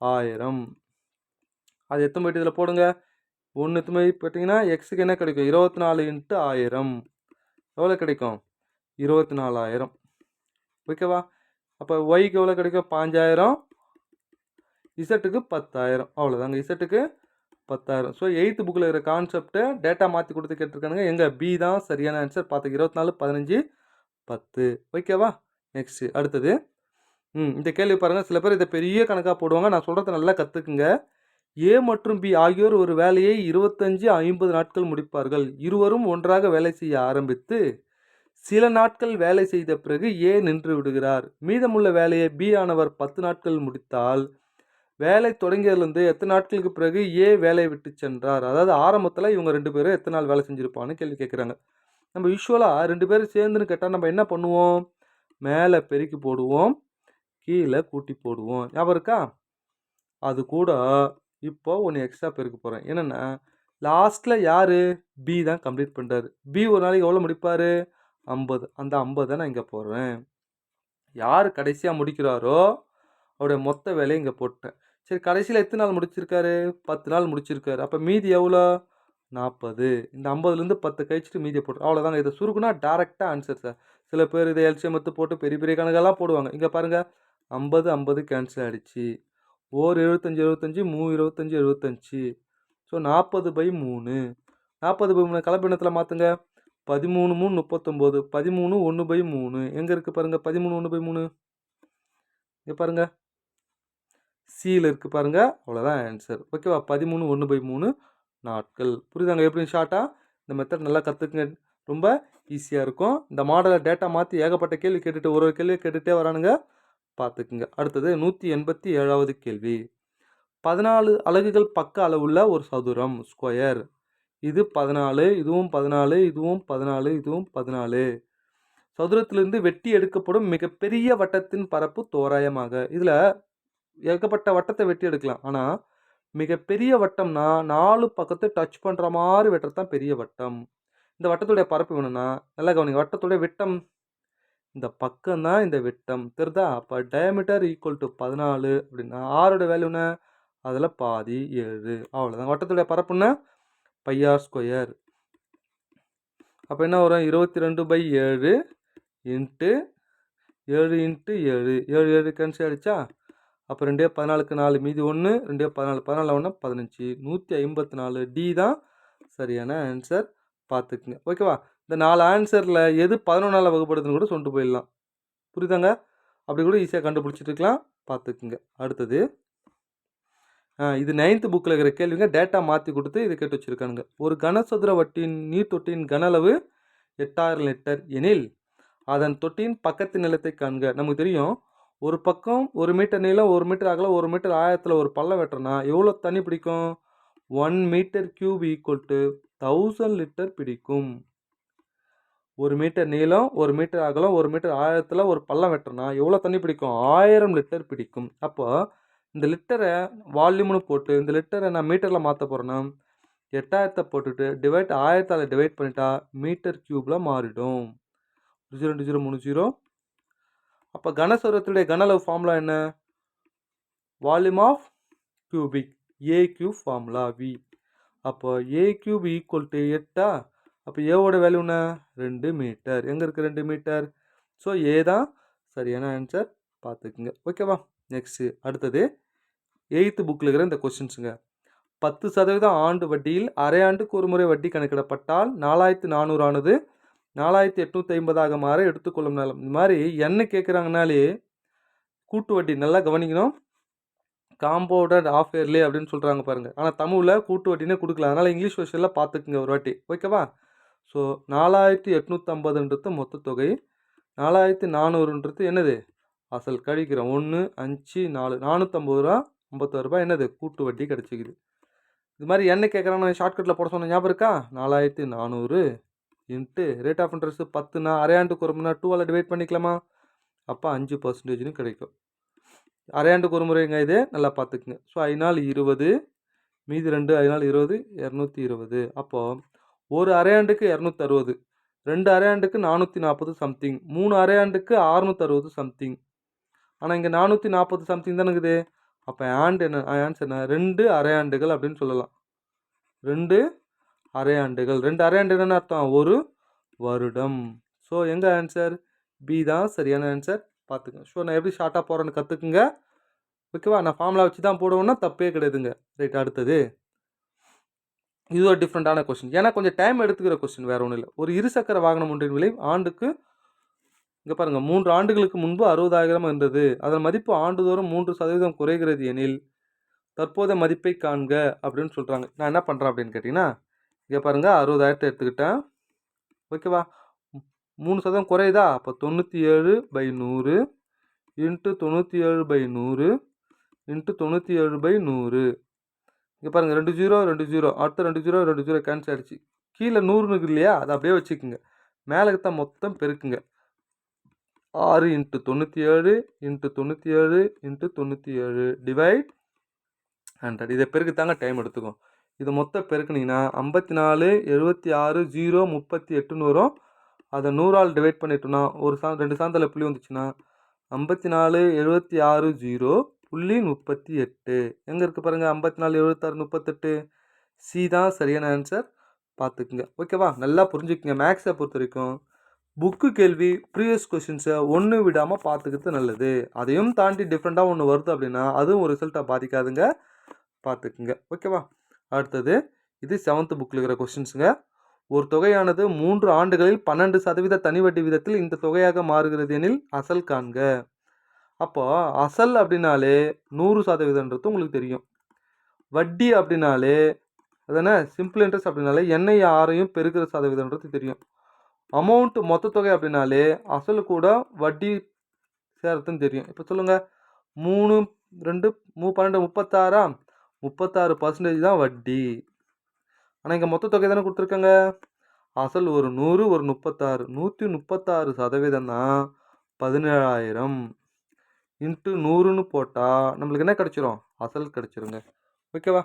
1000. அது எத்தனை போய்ட்டு இதில் போடுங்க. 1 எத்தனை போய் போட்டிங்கன்னா எக்ஸுக்கு என்ன கிடைக்கும்? 24 × 1000 எவ்வளோ கிடைக்கும்? 24,000. ஓகேவா? அப்போ ஒய்க்கு எவ்வளோ கிடைக்கும்? 5000. இசட்டுக்கு 10,000. அவ்வளோதாங்க. இசட்டுக்கு 10,000. ஸோ 8th புக்கில் இருக்கிற கான்செப்டை டேட்டா மாற்றி கொடுத்து கேட்டிருக்கானுங்க. எங்கே? பி தான் சரியான ஆன்சர். பார்த்துக்கு 24, 15, 10. ஓகேவா? நெக்ஸ்ட்டு அடுத்தது இந்த கேள்வி பாருங்கள். சில பேர் இதை பெரிய கணக்காக போடுவாங்க. நான் சொல்கிறத நல்லா கற்றுக்குங்க. ஏ மற்றும் பி ஆகியோர் ஒரு வேலையை 25, 50 நாட்கள் முடிப்பார்கள். இருவரும் ஒன்றாக வேலை செய்ய ஆரம்பித்து சில நாட்கள் வேலை செய்த பிறகு ஏ நின்று விடுகிறார். மீதமுள்ள வேலையை பி ஆனவர் 10 நாட்கள் முடித்தால் வேலை தொடங்கியதுலேருந்து எத்தனை நாட்களுக்கு பிறகு ஏ வேலையை விட்டு சென்றார்? அதாவது ஆரம்பத்தில் இவங்க 2 பேரும் எத்தனை நாள் வேலை செஞ்சுருப்பான்னு கேள்வி கேட்குறாங்க. நம்ம யூஸ்வலாக 2 பேரும் சேர்ந்துன்னு கேட்டால் நம்ம என்ன பண்ணுவோம்? மேலே பெருக்கி போடுவோம், கீழே கூட்டி போடுவோம். ஞாபகம் இருக்கா? அது கூட இப்போ ஒன்று எக்ஸ்ட்ரா பெருக்க போகிறேன். என்னென்னா லாஸ்ட்டில் யார்? பி தான் கம்ப்ளீட் பண்ணுறாரு. பி ஒரு நாளைக்கு எவ்வளோ முடிப்பார்? 50. அந்த 50 நான் இங்கே போடுறேன். யார் கடைசியாக முடிக்கிறாரோ அவருடைய மொத்த வேலையை இங்கே போட்டேன். சரி, கடைசியில் எத்தனை நாள் முடிச்சிருக்காரு? 10 நாள் முடிச்சிருக்காரு. அப்போ மீதி எவ்வளோ? 40. இந்த 50லேருந்து 10 கழிச்சிட்டு மீதியை போட்டு அவ்வளோதாங்க. இதை சுருக்குனா டேரெக்டாக ஆன்சர் சார். சில பேர் இதை எல்சிஎம் எடுத்து போட்டு பெரிய பெரிய கணக்கெல்லாம் போடுவாங்க. இங்கே பாருங்கள், 50 50 கேன்சல் ஆகிடுச்சு. 75 75, 25 75. ஸோ 40/3. 40/3 கலப்பினத்தில் மாற்றுங்க. 13 3 39. 13 1/3. எங்கே இருக்குது பாருங்கள்? 13 1/3. இங்கே பாருங்கள், சியில் இருக்குது பாருங்கள். அவ்வளோதான் ஆன்சர். ஓகேவா? 13 1/3 நாட்கள். புரியுதாங்க? எப்படி ஷார்ட்டாக இந்த மெத்தட் நல்லா கற்றுக்குங்க. ரொம்ப ஈஸியாக இருக்கும். இந்த மாடலை டேட்டா மாற்றி ஏகப்பட்ட கேள்வி கேட்டுட்டு ஒரு கேள்வி கேட்டுகிட்டே வரானுங்க, பார்த்துக்குங்க. அடுத்தது 187வது கேள்வி. 14 அலகுகள் பக்க அளவுள்ள ஒரு சதுரம் ஸ்கொயர். இது 14, இதுவும் 14, இதுவும் 14, இதுவும் 14. சதுரத்திலிருந்து வெட்டி எடுக்கப்படும் மிகப்பெரிய வட்டத்தின் பரப்பு தோராயமாக. இதில் ஏகப்பட்ட வட்டத்தை வெட்டி எடுக்கலாம். ஆனால் மிகப்பெரிய வட்டம்னா 4 பக்கத்தை டச் பண்ணுற மாதிரி வெட்டுறது தான் பெரிய வட்டம். இந்த வட்டத்துடைய பரப்பு வேணும்னா நல்லா கவனிங்க. வட்டத்துடைய விட்டம் இந்த பக்கம் தான் இந்த விட்டம். தெரியுதா? அப்போ டயமீட்டர் ஈக்குவல் டு 14 அப்படின்னா ஆரோட வேல்யூன்னு அதில் பாதி 7. அவ்வளோதான். வட்டத்துடைய பரப்புன்னா πr². அப்போ என்ன வரும்? 22/7 இன்ட்டு 7 இன்ட்டு 7. 7 7 கேன்சல் ஆகிடுச்சா? அப்போ 2 14க்கு 4 மீதி 1, 2 14 14 1 15. 154. டி தான் சரியான ஆன்சர். பார்த்துக்குங்க. ஓகேவா? இந்த 4 ஆன்சரில் எது 11ஆல் வகுப்படுதுன்னு கூட சொல்லிட்டு போயிடலாம். புரியுதாங்க? அப்படி கூட ஈஸியாக கண்டுபிடிச்சிட்டு இருக்கலாம். பார்த்துக்குங்க. அடுத்தது இது 9th புக்கில் இருக்கிற கேள்விங்க. டேட்டா மாற்றி கொடுத்து இது கேட்டு வச்சுருக்கானுங்க. ஒரு கனசதுர வட்டின் நீர் தொட்டியின் கன அளவு 8000 லிட்டர் எனில் அதன் தொட்டியின் பக்கத்தின் நிலத்தை காண்க. நமக்கு தெரியும், ஒரு பக்கம் 1 மீட்டர் நீளம், 1 மீட்டர் அகலம், 1 மீட்டர் ஆழத்தில் ஒரு பள்ளம் வெட்டுறனா எவ்வளோ தண்ணி பிடிக்கும்? 1 metre cube equal to 1000 litre பிடிக்கும். 1 மீட்டர் நீளம், 1 மீட்டர் அகலம், 1 மீட்டர் ஆழத்தில் ஒரு பள்ளம் வெட்டுறனா எவ்வளோ தண்ணி பிடிக்கும்? 1000 லிட்டர் பிடிக்கும். அப்போ இந்த லிட்டரை வால்யூம்னு போட்டு இந்த லிட்டரை நான் மீட்டரில் மாற்ற போகிறேன்னா 8000 போட்டுட்டு டிவைட் 1000ஆல் டிவைட் பண்ணிட்டா மீட்டர் கியூப்ல மாறிடும். 02030. அப்போ கனசதுரத்துடைய கன அளவு ஃபார்முலா என்ன? Volume of cubic, a cube formula V. அப்போ ஏ கியூப் ஈக்குவல் டு 8. அப்போ ஏவோட வேல்யூ என்ன? 2 மீட்டர். எங்கே இருக்குது 2 மீட்டர்? ஸோ ஏ தான் சரியான ஆன்சர், பார்த்துக்குங்க. ஓகேவா? நெக்ஸ்ட்டு அடுத்தது 8th புக்கில் இருக்கிற இந்த கொஸ்டின்ஸுங்க. 10% ஆண்டு வட்டியில் அரை ஆண்டுக்கு ஒரு முறை வட்டி கணக்கிடப்பட்டால் 4400 ஆனது 4850 மாற எடுத்துக்கொள்ளும் நிலம். இந்த மாதிரி என்ன கேட்குறாங்கனாலே கூட்டு வட்டி நல்லா கவனிக்கணும். காம்பவுண்டட் ஆஃப் இயர்லி அப்படின்னு சொல்கிறாங்க பாருங்கள். ஆனால் தமிழில் கூட்டு வட்டினே கொடுக்கல. அதனால் இங்கிலீஷ் வெர்ஷனில் பார்த்துக்குங்க ஒரு வாட்டி. ஓகேவா? ஸோ 4850ன்றது மொத்த தொகை. 4400ன்றது என்னது? அசல் கழிக்கிறோம். 1 5 4 450 ரூபா 56 ரூபாய் என்னது? கூட்டு வட்டி கிடச்சிக்குது. இது மாதிரி என்ன கேட்குறாங்க, ஷார்ட்கட்டில் போட சொன்ன ஞாபகம் இருக்கா? 4400 இன்ட்டு ரேட் ஆஃப் இன்ட்ரெஸ்ட் 10னா அரையாண்டுக்கு ஒரு முறை 2ஆல் டிவைட் பண்ணிக்கலாமா? அப்போ 5% கிடைக்கும். அரையாண்டுக்கு ஒரு முறைங்க இது, நல்லா பார்த்துக்குங்க. ஸோ 5 நாள் 20, மீதி 2 5 நாள் 20, 220. அப்போது ஒரு அரையாண்டுக்கு 260, 2 அரையாண்டுக்கு 440 சம்திங், 3 அரையாண்டுக்கு 660 சம்திங். ஆனால் இங்கே 440 சம்திங் தானே இருக்குது. அப்போ ஆன்சர் என்ன? 2 அரையாண்டுகள் அப்படின்னு சொல்லலாம். 2 அரையாண்டுகள். 2 அரையாண்டுகள்னு அர்த்தம் ஒரு வருடம். ஸோ எங்கள் ஆன்சர் பி தான் சரியான ஆன்சர், பார்த்துக்கங்க. ஸோ நான் எப்படி ஷார்ட்டாக போகிறேன்னு கற்றுக்குங்க. ஓகேவா? நான் ஃபார்முலா வச்சு தான் போடுவேன்னா தப்பே கிடையாதுங்க. ரைட், அடுத்தது இது ஒரு டிஃப்ரெண்ட்டான கொஸ்டின். ஏன்னா கொஞ்சம் டைம் எடுத்துக்கிற கொஸ்டின், வேறு ஒன்றும் இல்லை. ஒரு இருசக்கர வாகனம் ஒன்றின் விலை ஆண்டுக்கு, இங்கே பாருங்கள், 3 ஆண்டுகளுக்கு முன்பு 60,000 இருந்தது. அதன் மதிப்பு ஆண்டுதோறும் 3% குறைகிறது எனில் தற்போதைய மதிப்பை காண்க அப்படின்னு சொல்கிறாங்க. நான் என்ன பண்ணுறேன் அப்படின்னு கேட்டிங்கன்னா, இங்கே பாருங்கள் 60,000 எடுத்துக்கிட்டேன். ஓகேவா? 3% குறையுதா? அப்போ 97/100 இன்ட்டு 97/100 இன்ட்டு 97/100. இங்கே பாருங்கள் 2 0 2 0, அடுத்த 2 0 2 0 கேன்சல் ஆகிடுச்சு. கீழே 100 இருக்குது இல்லையா? அதை அப்படியே வச்சுக்கோங்க. மேலே தான் மொத்தம் பெருக்குங்க. 6 இன்ட்டு 97 இன்ட்டு 97 இன்ட்டு 97 டிவைட் 100. இதை பெருக்குத்தாங்க டைம் எடுத்துக்கும். இது மொத்தம் பெருக்குனிங்கன்னா 54 76 0 38ன்னு வரும். அதை 100ஆல் டிவைட் பண்ணிட்டோம்னா ஒரு 2 சாந்தில் புள்ளி வந்துச்சுன்னா 54 76 0.38. எங்கே இருக்குது பாருங்கள்? 54 76 38. சி தான் சரியான ஆன்சர், பார்த்துக்குங்க. ஓகேவா? நல்லா புரிஞ்சுக்குங்க. மேக்ஸை பொறுத்த வரைக்கும் புக்கு கேள்வி ப்ரீவியஸ் கொஷின்ஸை ஒன்று விடாமல் பார்த்துக்கிறது நல்லது. அதையும் தாண்டி டிஃப்ரெண்ட்டாக ஒன்று வருது அப்படின்னா அதுவும் ஒரு ரிசல்ட்டை பாதிக்காதுங்க, பார்த்துக்குங்க. ஓகேவா? அடுத்தது இது 7th புக்கில் இருக்கிற கொஸ்டின்ஸுங்க. ஒரு தொகையானது 3 ஆண்டுகளில் 12% தனி வட்டி விதத்தில் இந்த தொகையாக மாறுகிறது எனில் அசல் காண்க. அப்போ அசல் அப்படின்னாலே 100%ன்றது உங்களுக்கு தெரியும். வட்டி அப்படின்னாலே அதானே, சிம்பிள் இன்ட்ரெஸ்ட் அப்படின்னாலே எண்ணெய் ஆறையும் பெருக்கிற சதவீதம்ன்றது தெரியும். அமௌண்ட் மொத்த தொகை அப்படின்னாலே அசல் கூட வட்டி சேர்றதுன்னு தெரியும். இப்போ சொல்லுங்கள், 3 2 12 36, 36% தான் வட்டி. ஆனால் இங்கே மொத்த தொகை தானே கொடுத்துருக்காங்க. அசல் ஒரு 100 ஒரு 36, 136% தான் 17,000 இன்ட்டு 100ன்னு போட்டால் நம்மளுக்கு என்ன கிடச்சிரும்? அசல் கிடச்சிருங்க. ஓகேவா?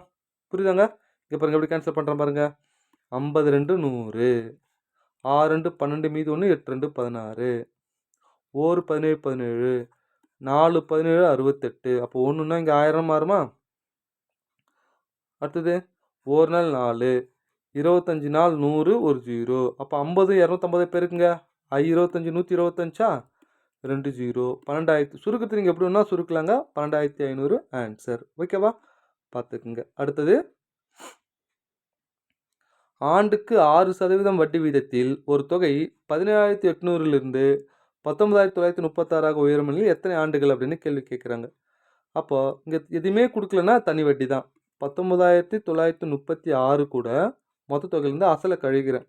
புரியுதாங்க? இங்கே பாருங்கள் எப்படி கேன்சல் பண்ணுறேன் பாருங்கள். 52 100, 6 2 12, மீது 1 8 2 16, 1 17 17, 4 17 68. அப்போ 1ன்னா இங்கே 1000 மாறுமா? அடுத்தது ஒரு நாள் 4, 25 நாள் 100 ஒரு 0. அப்போ 50 250 பேருக்குங்க. 25 125 2 0 12,000. சுருக்கத்து நீங்கள் எப்படி வேணா சுருக்கலாங்க. 12,500 ஆன்சர். ஓகேவா? பார்த்துக்குங்க. அடுத்தது ஆண்டுக்கு 6% வட்டி வீதத்தில் ஒரு தொகை 17,800லிருந்து 19,936 உயரும் எனில் எத்தனை ஆண்டுகள் அப்படின்னு கேள்வி கேட்குறாங்க. அப்போது இங்கே எதுவுமே கொடுக்கலன்னா தனி வட்டி தான். 19,936 கூட மொத்த தொகையிலேருந்து அசலை கழிக்கிறேன்.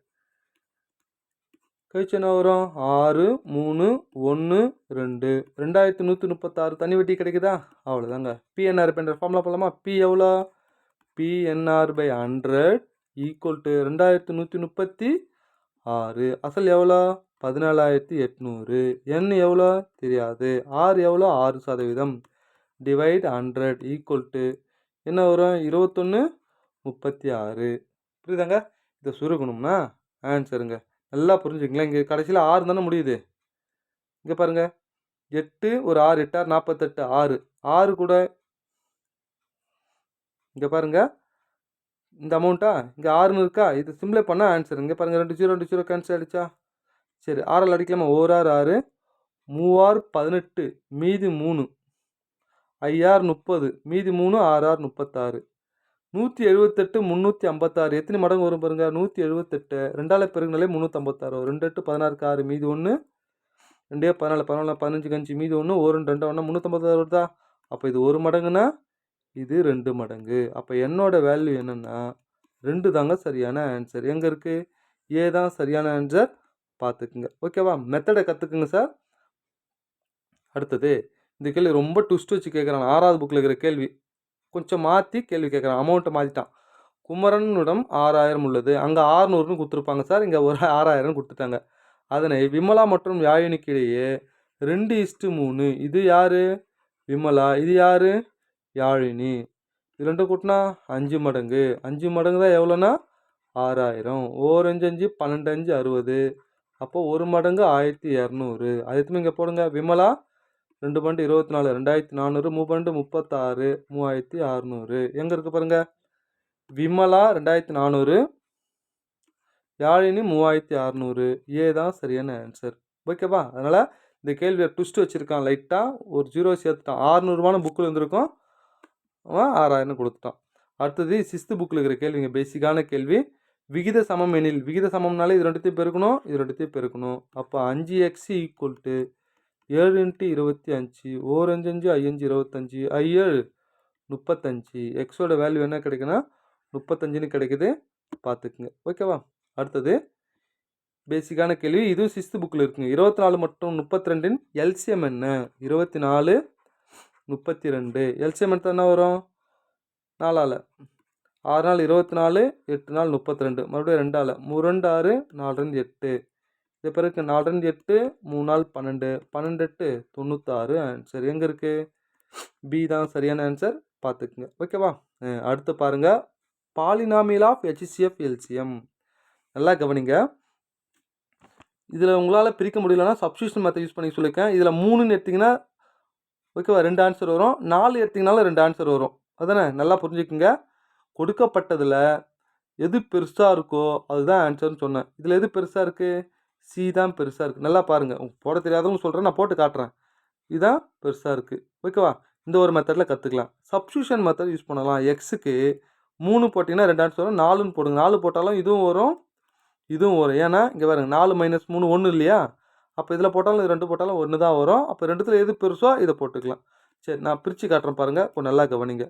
கழிச்சு என்ன வரும்? 6 3 1 2 2136 தனி வட்டி கிடைக்குதா? அவ்வளோதாங்க. பிஎன்ஆர் என்ற ஃபார்முலா போடலாமா? பி எவ்வளோ? PNR/100 equal to 2136. அசல் எவ்வளோ? 14,800. என் எவ்வளோ தெரியாது. ஆர் எவ்வளோ? 6% டிவைட் 100 ஈக்குவல் டு என்ன வரும்? 21 36. புரியுதாங்க? இதை சுருக்கணும்னா ஆன்சருங்க. நல்லா புரிஞ்சுக்கங்களேன். இங்கே கடைசியில் 6 தானே முடியுது. இங்கே பாருங்க 8 ஒரு 6 8 6 48 6 6 கூட இங்கே பாருங்க இந்த அமௌண்ட்டா இங்கே 6ன்னு இருக்கா, இது சிம்ப்ளை பண்ணால் ஆன்சர். இங்கே பாருங்கள் 2 0 2 0 கேன்சல் ஆகிடுச்சா? சரி 6ஆல் அடிக்கலாமா? 1 6 6 3 6 18 மீதி 3 5 6 30 மீதி 3 6 6 36 178 356 எத்தனை மடங்கு வரும் பாருங்க? 178 2ஆல் பெருங்கினாலே 356 வரும். 2 8 16 6 மீதி 1 2 14 14 15 5 மீதி 1 1 2 1 356 வருதா? அப்போ இது 1 மடங்குனா இது 2 மடங்கு. அப்போ என்னோட வேல்யூ என்னன்னா 2 தாங்க சரியான ஆன்சர். எங்கே இருக்குது? ஏ தான் சரியான ஆன்சர். பார்த்துக்குங்க. ஓகேவா? மெத்தடை கற்றுக்குங்க சார். அடுத்தது இந்த கேள்வி ரொம்ப ட்விஸ்ட் வச்சு கேட்குறாங்க. 6வது புக்கில் இருக்கிற கேள்வி கொஞ்சம் மாற்றி கேள்வி கேட்குறான். அமௌண்ட்டை மாற்றிட்டான். குமரனிடம் 6000 உள்ளது. அங்கே 600ன்னு கொடுத்துருப்பாங்க சார். இங்கே ஒரு 6000 கொடுத்துட்டாங்க. அதனை விமலா மற்றும் யாழினிக்கு இடையே 2:3. இது யார்? விமலா. இது யார்? யாழினி. இது ரெண்டும் கூட்டினா 5 மடங்கு. 5 மடங்கு தான் எவ்வளோனா 6000. 1 5 5 12 5 60. அப்போது 1 மடங்கு 1200. அதுக்குமே இங்கே போடுங்க. விமலா 2 பண்டு 24 2400 3 பண்டு 36 3600. எங்கே இருக்குது பாருங்கள்? விமலா 2400 யாழினி 3600. ஏ தான் சரியான ஆன்சர். ஓகேவா? அதனால் இந்த கேள்வியை ட்விஸ்ட் வச்சுருக்கான். லைட்டாக ஒரு 0 சேர்த்துட்டான். 600 புக்கில் இருந்திருக்கும், அவன் 6000 கொடுத்துட்டான். அடுத்தது 6th புக்கில் இருக்கிற கேள்விங்க. பேசிக்கான கேள்வி. விகித சமம் எனில், விகித சமம்னாலே இது ரெண்டுத்தையும் பெருக்கணும், இது ரெண்டுத்தையும் பெருக்கணும். அப்போ 5x ஈக்குவல் டு 7 × 25 1 5 5 5 25 7 35. எக்ஸோட வேல்யூ என்ன கிடைக்குன்னா 35ன்னு கிடைக்குது. பார்த்துக்குங்க. ஓகேவா? அடுத்தது பேசிக்கான கேள்வி. இதுவும் 6th புக்கில் இருக்குங்க. 24 மற்றும் 32ன் எல்சிஎம் என்ன? 24 32. எல்சிஎம் எடுத்தால் என்ன வரும்? 4ஆல் 6 நாள் 24 8 நாள் 32 மறுபடியும் 2ஆல் 3 2 6 4 2 8. இது பிறகு 4 2 8 3 நாள் 12 12 8 96 ஆன்சர். எங்கே இருக்குது? பி தான் சரியான ஆன்சர். பார்த்துக்குங்க. ஓகேவா? அடுத்து பாருங்கள். Polynomial of HCF LCM. நல்லா கவனிங்க. இதில் உங்களால் பிரிக்க முடியலன்னா சப்ஸ்டியூஷன் மெத்தட் யூஸ் பண்ணி சொல்லியிருக்கேன். இதில் 3ன்னு எடுத்திங்கன்னா ஓகேவா 2 ஆன்சர் வரும். 4 எடுத்திங்கனாலும் 2 ஆன்சர் வரும். அதானே? நல்லா புரிஞ்சுக்குங்க. கொடுக்கப்பட்டதில் எது பெருசாக இருக்கோ அதுதான் ஆன்சர்னு சொன்னேன். இதில் எது பெருசாக இருக்குது? சி தான் பெருசாக இருக்குது. நல்லா பாருங்கள். போட தெரியாதவங்க சொல்கிறேன், நான் போட்டு காட்டுறேன். இதுதான் பெருசாக இருக்குது. ஓகேவா? இந்த ஒரு மெத்தடில் கற்றுக்கலாம். சப்ஸ்டியூஷன் மெத்தட் யூஸ் பண்ணலாம். எக்ஸுக்கு 3 போட்டிங்கன்னா 2 ஆன்சர் வரும். 4ன்னு போடுங்க. 4 போட்டாலும் இதுவும் வரும், இதுவும் வரும். ஏன்னா இங்கே பாருங்க 4 - 3 1 இல்லையா? அப்போ இதில் போட்டாலும் இது 2 போட்டாலும் 1 தான் வரும். அப்போ ரெண்டுத்தில் எது பெருசோ இதை போட்டுக்கலாம். சரி, நான் பிரித்து காட்டுறேன் பாருங்கள். இப்போ நல்லா கவனிங்க.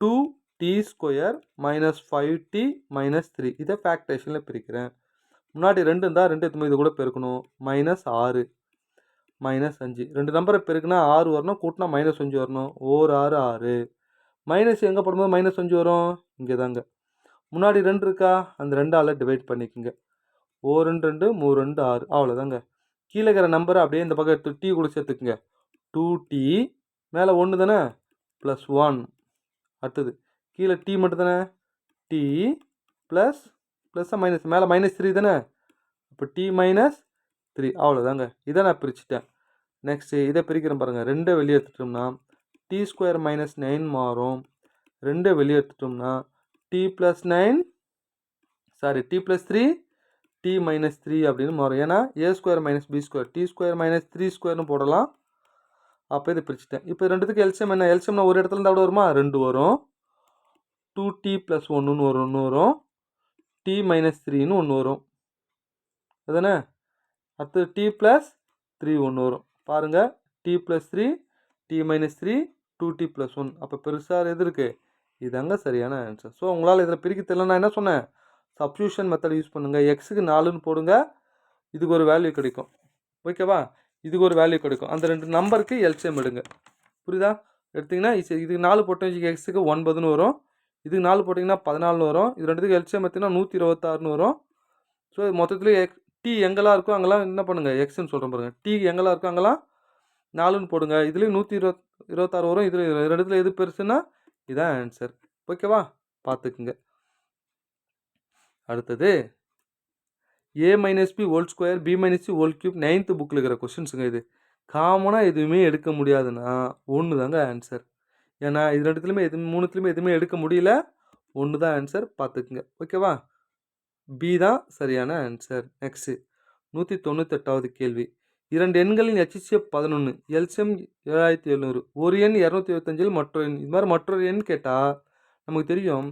2t² - 5t - 3. இதை ஃபேக்டரேஷனில் பிரிக்கிறேன். முன்னாடி 2 இருந்தால் 2 எடுத்து இது கூட பெருக்கணும். -6 -5. 2 நம்பரை பெருக்குனா 6 வரணும், கூட்டினா -5 வரணும். 1 6 6. மைனஸ் எங்கே போடும்போது -5 வரும்? இங்கே தாங்க. முன்னாடி 2 இருக்கா? அந்த 2ஆல் டிவைட் பண்ணிக்கோங்க. 1 2 2 3 2 6. அவ்வளோதாங்க. கீழே இருக்கிற நம்பரை அப்படியே இந்த பக்கம் எடுத்து டி கூட சேர்த்துக்குங்க. 2t மேலே 1 தானே +1. அடுத்தது கீழே டி மட்டும் தானே, டி ப்ளஸ்ஸாக மைனஸ் மேலே -3 தானே, இப்போ டி -3. அவ்வளோதாங்க. இதை நான் பிரிச்சுட்டேன். நெக்ஸ்ட்டு இதை பிரிக்கிறேன் பாருங்கள். 2 வெளியே எடுத்துட்டோம்னா t² - 9 மாறும். 2 வெளியே எடுத்துட்டோம்னா t + 9 சாரி t + 3 t - 3 அப்படின்னு மாறும். ஏன்னா a² - b², t² - 3² போடலாம். அப்போ இதை பிரிச்சுட்டேன். இப்போ ரெண்டுத்துக்கு எல்சிஎம் என்ன? எல்சிஎம்னா ஒரு இடத்துல இருந்தால் வருமா? 2 வரும். 2t + 1ன்னு ஒன்று வரும். t - 3ன்னு ஒன்று வரும். அதுதானே? அடுத்தது t + 3 ஒன்று வரும். பாருங்கள், t + 3 t - 3 2t + 1. அப்போ பெருசாக எது இருக்குது? இதாங்க சரியான ஆன்சர். ஸோ உங்களால் இதில் பிரிக்க தெரியலன்னா என்ன சொன்னேன்? சப்ஸ்டியூஷன் மெத்தட் யூஸ் பண்ணுங்கள். எக்ஸுக்கு 4ன்னு போடுங்க, இதுக்கு ஒரு வேல்யூ கிடைக்கும். ஓகேவா? இதுக்கு ஒரு வேல்யூ கிடைக்கும். அந்த 2 நம்பருக்கு எல்சிஎம் எடுங்க. புரியுதா? எடுத்திங்கன்னா இதுக்கு 4 போட்டோம் எக்ஸுக்கு 9ன்னு வரும். இதுக்கு 4 போட்டிங்கன்னா 14ன்னு வரும். இது ரெண்டுத்துக்கு எல்சிஎம் எடுத்திங்கன்னா 126ன்னு வரும். ஸோ மொத்தத்தில் டி எங்கெல்லாம் இருக்கோ அங்கெல்லாம் என்ன பண்ணுங்கள்? எக்ஸ்ன்னு சொல்கிறேன் பாருங்கள். டி எங்கெல்லாம் இருக்கோ அங்கெல்லாம் 4ன்னு போடுங்க. இதுலேயும் 126 வரும். இதில் ரெண்டுத்தில் எது பெருசுன்னா இதான் ஆன்சர். ஓகேவா? பார்த்துக்குங்க. அடுத்தது a minus b whole square b minus c whole cube 9th புக்கில் இருக்கிற கொஷின்ஸுங்க இது. காமனாக எதுவுமே எடுக்க முடியாதுன்னா ஒன்று தாங்க ஆன்சர். ஏன்னா இது ரெண்டுத்துலையுமே மூணுத்துலையுமே எதுவுமே எடுக்க முடியல. ஒன்று தான் ஆன்சர், பார்த்துக்குங்க. ஓகேவா? பி தான் சரியான ஆன்சர். நெக்ஸ்ட்டு 198வது கேள்வி. 2 எண்களின் HCF 11, எல்சிஎம் 7700, ஒரு எண் 225 மற்றொரு எண். இது மாதிரி மற்றொரு எண் கேட்டால் நமக்கு தெரியும்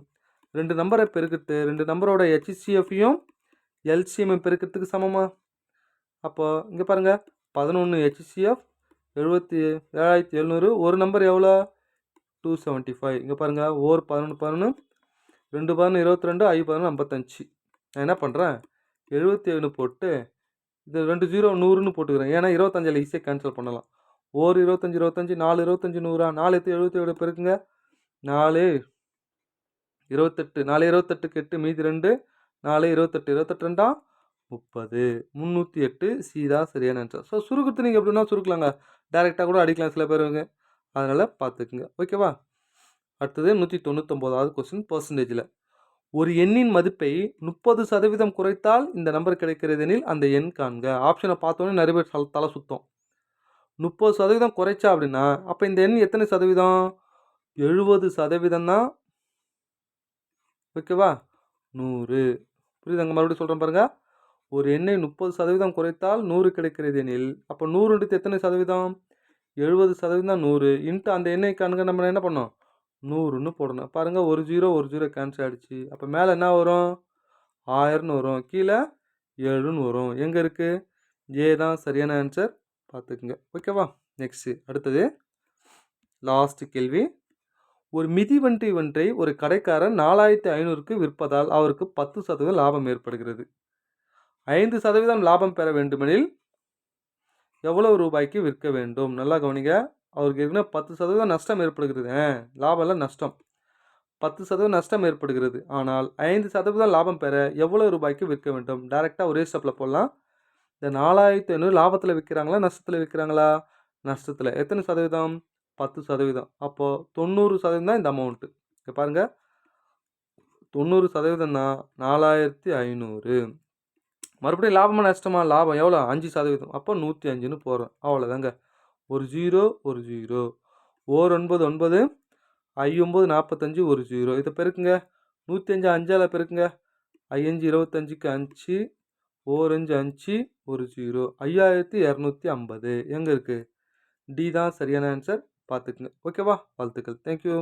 2 நம்பரை பெருக்கிறது 2 நம்பரோட HCFையும் எல்சிஎம் பெருக்கிறதுக்கு சமமா? அப்போ இங்கே பாருங்கள், 11 HCF 7700, ஒரு நம்பர் எவ்வளோ? 275. இங்கே பாருங்கள், ஓர் 11 11, 2 11 22, 5 11 55. நான் என்ன பண்ணுறேன், 77 போட்டு இது 2 0 100ன்னு போட்டுக்கிறேன். ஏன்னா 25 ஈஸியாக கேன்சல் பண்ணலாம். ஓர் 25 25, 4 25 100, 4 77 பெருக்குங்க, 4 28, 4 28 8 மீதி 2, 4 28 28 2 30, 308 சி தான் சரியான ஆன்சர். ஸோ சுருக்கத்தை நீங்கள் எப்படின்னா சுருக்கலாங்க, டேரெக்டாக கூட அடிக்கலாம் சில பேருங்க, அதனால் பார்த்துக்குங்க. ஓகேவா? அடுத்தது 199வது கொஸ்டின், பர்சன்டேஜில். ஒரு எண்ணின் மதிப்பை 30% குறைத்தால் இந்த நம்பர் கிடைக்கிறது எனில் அந்த எண் காண்க. ஆப்ஷனை பார்த்தோன்னே நிறைய பேர் தலை சுத்தம். 30% குறைச்சா அப்படின்னா அப்போ இந்த எண் எத்தனை சதவீதம்? 70% தான். ஓகேவா? 100. புரியுதாங்க? மறுபடியும் சொல்கிறேன் பாருங்கள். ஒரு எண்ணை 30% குறைத்தால் 100 கிடைக்கிறது எனில் அப்போ 100 எத்தனை சதவீதம்? 70% 100 இன்ட்டு அந்த எண்ணை காண்க. நம்ம என்ன பண்ணோம்? 100ன்னு போடணும். பாருங்கள், ஒரு 0 கேன்சல் ஆகிடுச்சு. அப்போ மேலே என்ன வரும்? 1000ன்னு வரும், கீழே 7ன்னு வரும். எங்கே இருக்குது? ஏ தான் சரியான ஆன்சர், பார்த்துக்குங்க. ஓகேவா? நெக்ஸ்ட்டு அடுத்தது லாஸ்ட் கேள்வி. ஒரு மிதிவண்டி ஒன்றை ஒரு கடைக்காரர் 4500க்கு விற்பதால் அவருக்கு 10% லாபம் ஏற்படுகிறது. 5% லாபம் பெற வேண்டுமெனில் எவ்வளவு ரூபாய்க்கு விற்க வேண்டும்? நல்லா கவனிங்க. அவருக்கு ஏற்கனவே 10% நஷ்டம் ஏற்படுகிறது. லாபம் இல்லை, நஷ்டம். 10% நஷ்டம் ஏற்படுகிறது. ஆனால் 5% லாபம் பெற எவ்வளவு ரூபாய்க்கு விற்க வேண்டும்? டைரெக்டாக ஒரே ஸ்டெப்பில் போடலாம். இந்த 4500 லாபத்தில் விற்கிறாங்களா நஷ்டத்தில் விற்கிறாங்களா? நஷ்டத்தில். எத்தனை சதவீதம்? 10%. அப்போது 90% தான் இந்த அமௌண்ட்டு. இங்கே பாருங்கள், 90% தான் 4500. மறுபடியும் லாபமாக நஷ்டமா? லாபம் எவ்வளோ? 5%. அப்போ 105ன்னு போகிறோம். அவ்வளோதாங்க. ஒரு 0 ஒரு 0, ஓர் 9 9, 9 45, ஒரு 0. இதை பெருக்குங்க, 105 5ஆல் பெருக்குங்க, 5 25க்கு 5, ஓர் 5 5, ஒரு 0, 5250. எங்கே இருக்குது? டி தான் சரியான ஆன்சர், பார்த்துக்குங்க. ஓகேவா? வாழ்த்துக்கள். தேங்க்யூ.